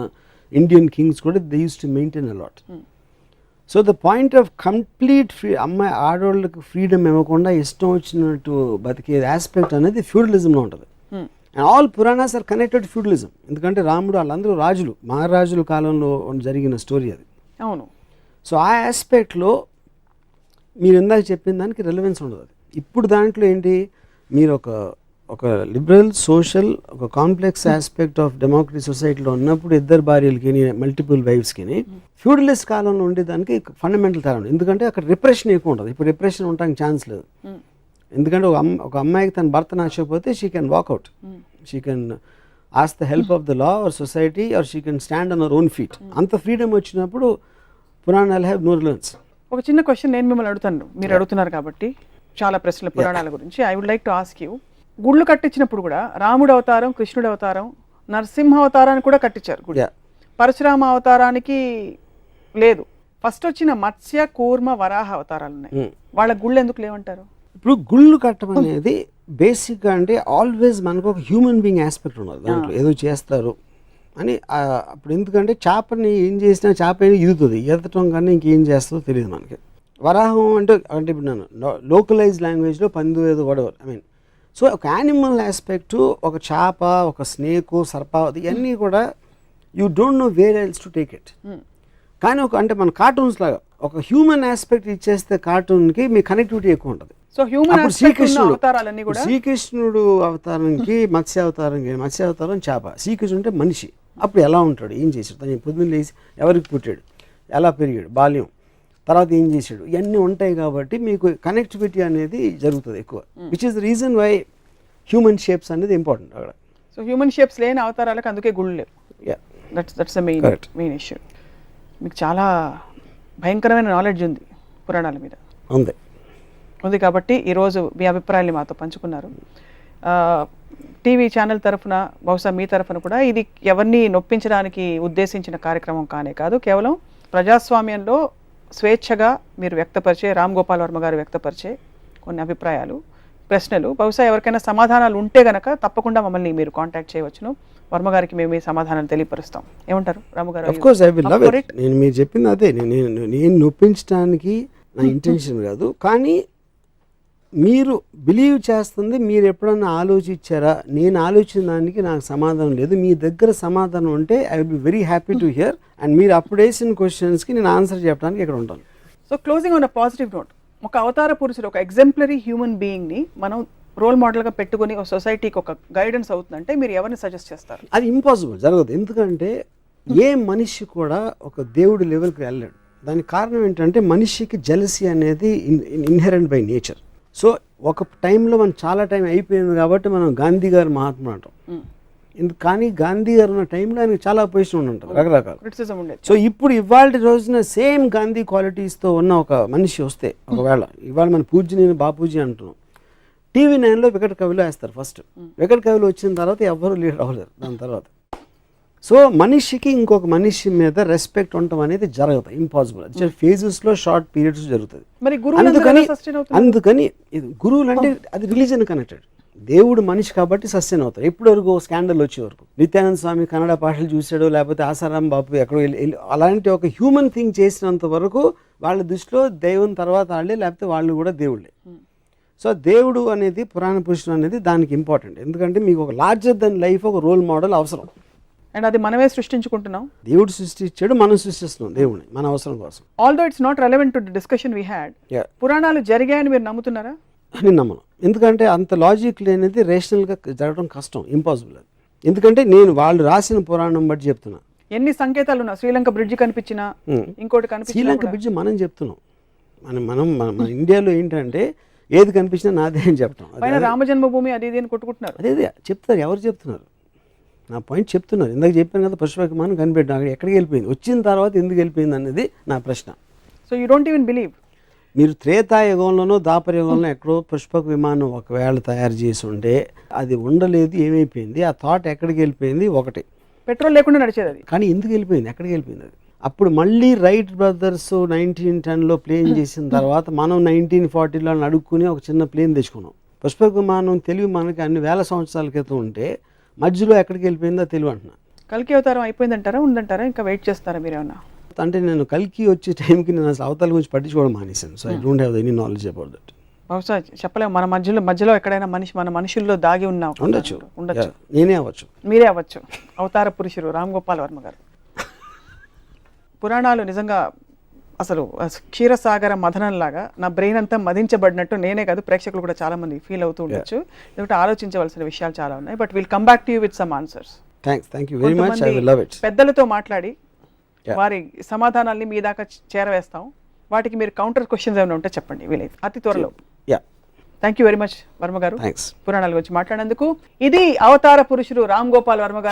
ఇండియన్ కింగ్స్ కూడా they use to maintain a lot. So the point of complete అమ్మాయి ఆడవాళ్ళకి ఫ్రీడమ్ ఇవ్వకుండా ఇష్టం వచ్చినట్టు బతికే ఆస్పెక్ట్ అనేది ఫ్యూడలిజంలో ఉంటుంది. And all Puranas are connected feudalism. ఎందుకంటే రాముడు వాళ్ళందరూ రాజులు, మహారాజుల కాలంలో జరిగిన స్టోరీ అది. అవును. సో ఆ ఆస్పెక్ట్లో మీరు ఇందాక చెప్పిన దానికి రెలవెన్స్ ఉండదు. ఇప్పుడు దాంట్లో ఏంటి, మీరు ఒక లిబరల్ సోషల్ ఒక కాంప్లెక్స్ ఆస్పెక్ట్ ఆఫ్ డెమోక్రసీ సొసైటీలో ఉన్నప్పుడు ఇద్దరు భార్యలకి మల్టిపుల్ వైఫ్స్కి ఫ్యూడలిస్ట్ కాలంలో ఉండేదానికి ఫండమెంటల్ తేడా ఉంది. ఎందుకంటే అక్కడ రిప్రెషన్ ఎక్కువ ఉంటుంది. ఇప్పుడు రిప్రెషన్ ఉండడానికి ఛాన్స్ లేదు. ఎందుకంటే ఒక అమ్మాయికి తన భర్త నచ్చకపోతే she can walk out, she can ask the help of the law or society or she can stand on our own feet. అంత ఫ్రీడమ్ వచ్చినప్పుడు పురాణాలు హ్యావ్ నో రిలవెన్స్. ఒక చిన్న క్వశ్చన్ నేను మిమ్మల్ని అడుగుతాను, మీరు అడుగుతున్నారు కాబట్టి చాలా ప్రశ్నలు పురాణాల గురించి. I would like to ask you, గుళ్ళు కట్టించినప్పుడు కూడా రాముడు అవతారం, కృష్ణుడు అవతారం, నరసింహ అవతారాన్ని కూడా కట్టించారు గుడి. పరశురామ అవతారానికి లేదు. ఫస్ట్ వచ్చిన మత్స్య, కూర్మ, వరాహ అవతారాలు ఉన్నాయి. వాళ్ళ గుళ్ళు ఎందుకు లేవంటారు? ఇప్పుడు గుళ్ళు కట్టడం అనేది బేసిక్గా అంటే ఆల్వేస్ మనకు ఒక హ్యూమన్ బీయింగ్ ఆస్పెక్ట్ ఉండదు దాంట్లో, ఏదో చేస్తారు అని. అప్పుడు ఎందుకంటే చేపని ఏం చేసినా చేప ఏదో ఈదుతుంది, ఈదటం కన్నా ఇంకేం చేస్తుందో తెలియదు మనకి. వరాహం అంటే ఇప్పుడు నేను లోకలైజ్ లాంగ్వేజ్లో పందు ఏదో వడవర్, ఐ మీన్. సో ఒక యానిమల్ ఆస్పెక్టు, ఒక చేప, ఒక స్నేకు, సర్పావతి, ఇవన్నీ కూడా you don't know where else to take it. కానీ అంటే మన కార్టూన్స్ లాగా ఒక హ్యూమన్ ఆస్పెక్ట్ ఇచ్చేస్తే కార్టూన్కి మీ కనెక్టివిటీ ఎక్కువ ఉంటుంది. సో హ్యూమన్ అవతారాలన్నీ కూడా శ్రీకృష్ణుడు అవతారానికి మత్స్య అవతారం చేప, శ్రీకృష్ణుడు అంటే మనిషి. అప్పుడు ఎలా ఉంటాడు, ఏం చేశాడు, తను పొద్దున్న లేచి ఎవరికి పుట్టాడు, ఎలా పెరిగాడు, బాల్యం, తర్వాత ఏం చేశాడు, ఇవన్నీ ఉంటాయి. కాబట్టి మీకు కనెక్టివిటీ అనేది జరుగుతుంది ఎక్కువ, which is the reason why human shapes అనేది ఇంపార్టెంట్ అక్కడ. సో హ్యూమన్ షేప్స్ లేని అవతారాలకు అందుకే గుళ్ళు లేవు. That's the main issue. మీకు చాలా భయంకరమైన నాలెడ్జ్ ఉంది పురాణాల మీద. ఉంది కాబట్టి ఈరోజు మీ అభిప్రాయాన్ని మాతో పంచుకున్నారు. టీవీ ఛానల్ తరఫున, బహుశా మీ తరఫున కూడా ఇది ఎవరిని నొప్పించడానికి ఉద్దేశించిన కార్యక్రమం కానే కాదు. కేవలం ప్రజాస్వామ్యంలో స్వేచ్ఛగా మీరు వ్యక్తపరిచే, రామ్ గోపాల్ వర్మ గారు వ్యక్తపరిచే కొన్ని అభిప్రాయాలు, ప్రశ్నలు, బహుశా ఎవరికైనా సమాధానాలు ఉంటే గనక తప్పకుండా మమ్మల్ని మీరు కాంటాక్ట్ చేయవచ్చును. వర్మ గారికి మేము ఈ సమాధానాలు తెలియపరుస్తాం. ఏమంటారు రాము గారు? నేను మీరు చెప్పింది అదే, నేను నొప్పించడానికి నా ఇంటెన్షన్ కాదు. కానీ మీరు బిలీవ్ చేస్తుంది మీరు ఎప్పుడన్నా ఆలోచించారా? నేను ఆలోచించిన దానికి నాకు సమాధానం లేదు. మీ దగ్గర సమాధానం ఉంటే I will be very happy to hear. And మీరు అప్పుడు వేసిన క్వశ్చన్స్కి నేను ఆన్సర్ చెప్పడానికి ఇక్కడ ఉంటాను. So closing on a positive note, ఒక అవతార పురుషుడు, ఒక ఎగ్జాంపులరీ హ్యూమన్ బీయింగ్ని మనం రోల్ మోడల్గా పెట్టుకుని ఒక సొసైటీకి ఒక గైడెన్స్ అవుతుందంటే మీరు ఎవరిని సజెస్ట్ చేస్తారు? అది ఇంపాసిబుల్, జరగదు. ఎందుకంటే ఏ మనిషి కూడా ఒక దేవుడి లెవెల్కి వెళ్ళాడు. దానికి కారణం ఏంటంటే మనిషికి జెలసీ అనేది ఇన్హెరెంట్ బై నేచర్. సో ఒక టైంలో మనం చాలా టైం అయిపోయింది కాబట్టి మనం గాంధీ గారు మహాత్మా అంటాం. కానీ గాంధీ గారు ఉన్న టైంలో ఆయనకు చాలా పొజిషన్ ఉంటారు, రకరకాల క్రిటిసిజం ఉండేది. సో ఇప్పుడు ఇవాళ రోజున సేమ్ గాంధీ క్వాలిటీస్తో ఉన్న ఒక మనిషి వస్తే, ఒకవేళ ఇవాళ మన పూజ్యని బాపూజీ అంటున్నాం, TV9లో వికట కవిలో వేస్తారు ఫస్ట్. వికట కవిలో వచ్చిన తర్వాత ఎవ్వరూ లీడర్ అవ్వలేరు దాని తర్వాత. సో మనిషికి ఇంకొక మనిషి మీద రెస్పెక్ట్ ఉండటం అనేది జరగదు, ఇంపాసిబుల్. అది ఫేజెస్లో షార్ట్ పీరియడ్స్ జరుగుతుంది. మరి అందుకని గురువులు అంటే అది రిలీజన్ కనెక్టెడ్. దేవుడు మనిషి కాబట్టి సస్టైన్ అవుతారు. ఎప్పటి వరకు స్కాండల్ వచ్చే వరకు. నిత్యానంద స్వామి కన్నడ భాషలు చూసాడు, లేకపోతే ఆసారాం బాపు ఎక్కడో వెళ్ళి అలాంటి ఒక హ్యూమన్ థింగ్ చేసినంత వరకు వాళ్ళ దృష్టిలో దైవం తర్వాత వాళ్ళే, లేకపోతే వాళ్ళు కూడా దేవుళ్ళే. సో దేవుడు అనేది, పురాణ పురుషుడు అనేది దానికి ఇంపార్టెంట్. ఎందుకంటే మీకు ఒక లార్జర్ దెన్ లైఫ్ ఒక రోల్ మోడల్ అవసరం. అండ్ అది మనమే సృష్టించుకుంటున్నాం. దేవుడు సృష్టించాడు, మనం సృష్టిస్తున్నాం దేవుడిని మన అవసరం కోసం. Although it's not relevant to the discussion we had. పురాణాలు జరిగాయని మీరు నమ్ముతున్నారా? నేను నమ్మను. ఎందుకంటే అంత లాజిక్ లేనిది రేషనల్గా జరగడం కష్టం, ఇంపాసిబుల్ అది. ఎందుకంటే నేను వాళ్ళు రాసిన పురాణం బట్టి చెప్తున్నా. ఎన్ని సంకేతాలు ఉన్నా, శ్రీలంక బ్రిడ్జ్ కనిపించినా, ఇంకోటి కనిపించినా, శ్రీలంక బ్రిడ్జ్ మనం చెప్తున్నాం. మన ఇండియాలో ఏంటంటే ఏది కనిపించినా నాదే అని చెప్తాం. పైన రామజన్మభూమి అది ఇది అని కొట్టుకుంటున్నారు. అదే చెప్తారు, ఎవరు చెప్తున్నారు? నా పాయింట్ చెప్తున్నారు. ఇందాక చెప్పాను కదా, పుష్పక విమానం కనిపెట్టాం, అక్కడ ఎక్కడికి వెళ్ళిపోయింది, వచ్చిన తర్వాత ఎందుకు వెళ్ళిపోయింది అనేది నా ప్రశ్న. So you don't even believe. మీరు త్రేతాయుగంలోనో ద్వాపరయుగంలో ఎక్కడో పుష్పక విమానం ఒకవేళ తయారు చేసి ఉంటే అది ఉండలేదు, ఏమైపోయింది, ఆ థాట్ ఎక్కడికి వెళ్ళిపోయింది? ఒకటి, పెట్రోల్ లేకుండా నడిచేది అది. కానీ ఎందుకు వెళ్ళిపోయింది, ఎక్కడికి వెళ్ళిపోయింది అది? అప్పుడు మళ్ళీ రైట్ బ్రదర్స్ 1910లో ప్లేన్ చేసిన తర్వాత మనం 1940లో అడుక్కుని ఒక చిన్న ప్లేన్ తెచ్చుకున్నాం. పుష్పక విమానం తెలివి మనకి అన్ని వేల సంవత్సరాల క్రితం ఉంటే మధ్యలో ఎక్కడికి వెళ్ళిపోయిందో తెలివి అంటున్నా. కల్కి అవతారం అయిపోయిందంటారా, ఉందంటారా, ఇంకా వెయిట్ చేస్తారా మీరేమన్నా? అంటే నేను కల్కి వచ్చే టైంకి నేను అసలు అవతాల గురించి పట్టించుకోవడం మానేశాను. So I don't have any knowledge about that. బహుశా చెప్పలేము, మన మధ్యలో ఎక్కడైనా మన మనుషుల్లో దాగి ఉన్నాం. ఉండొచ్చు, ఉండొచ్చు. నేనే అవ్వచ్చు, మీరే అవ్వచ్చు. అవతార పురుషుడు రామ్ గోపాల్ వర్మ గారు. పురాణాలు నిజంగా అసలు క్షీరసాగర మథనంలాగా నా బ్రెయిన్ అంతా మదించబడినట్టు నేనే కాదు, ప్రేక్షకులు కూడా చాలా మంది ఫీల్ అవుతూ ఉండొచ్చు. ఎందుకంటే ఆలోచించవలసిన విషయాలు చాలా ఉన్నాయి. But will come back to you with some answers. Thank you very much. I will love it. పెద్దలతో మాట్లాడి వారి సమాధానాల్ని మీ దాకా చేరవేస్తాం. వాటికి మీరు కౌంటర్ క్వశ్చన్స్ ఏమైనా ఉంటే చెప్పండి వీలైతే అతి త్వరలో. Thank you very much Varma గారు, పురాణాల గురించి మాట్లాడేందుకు. ఇది అవతార పురుషుడు రామ్ గోపాల్ వర్మ గారు.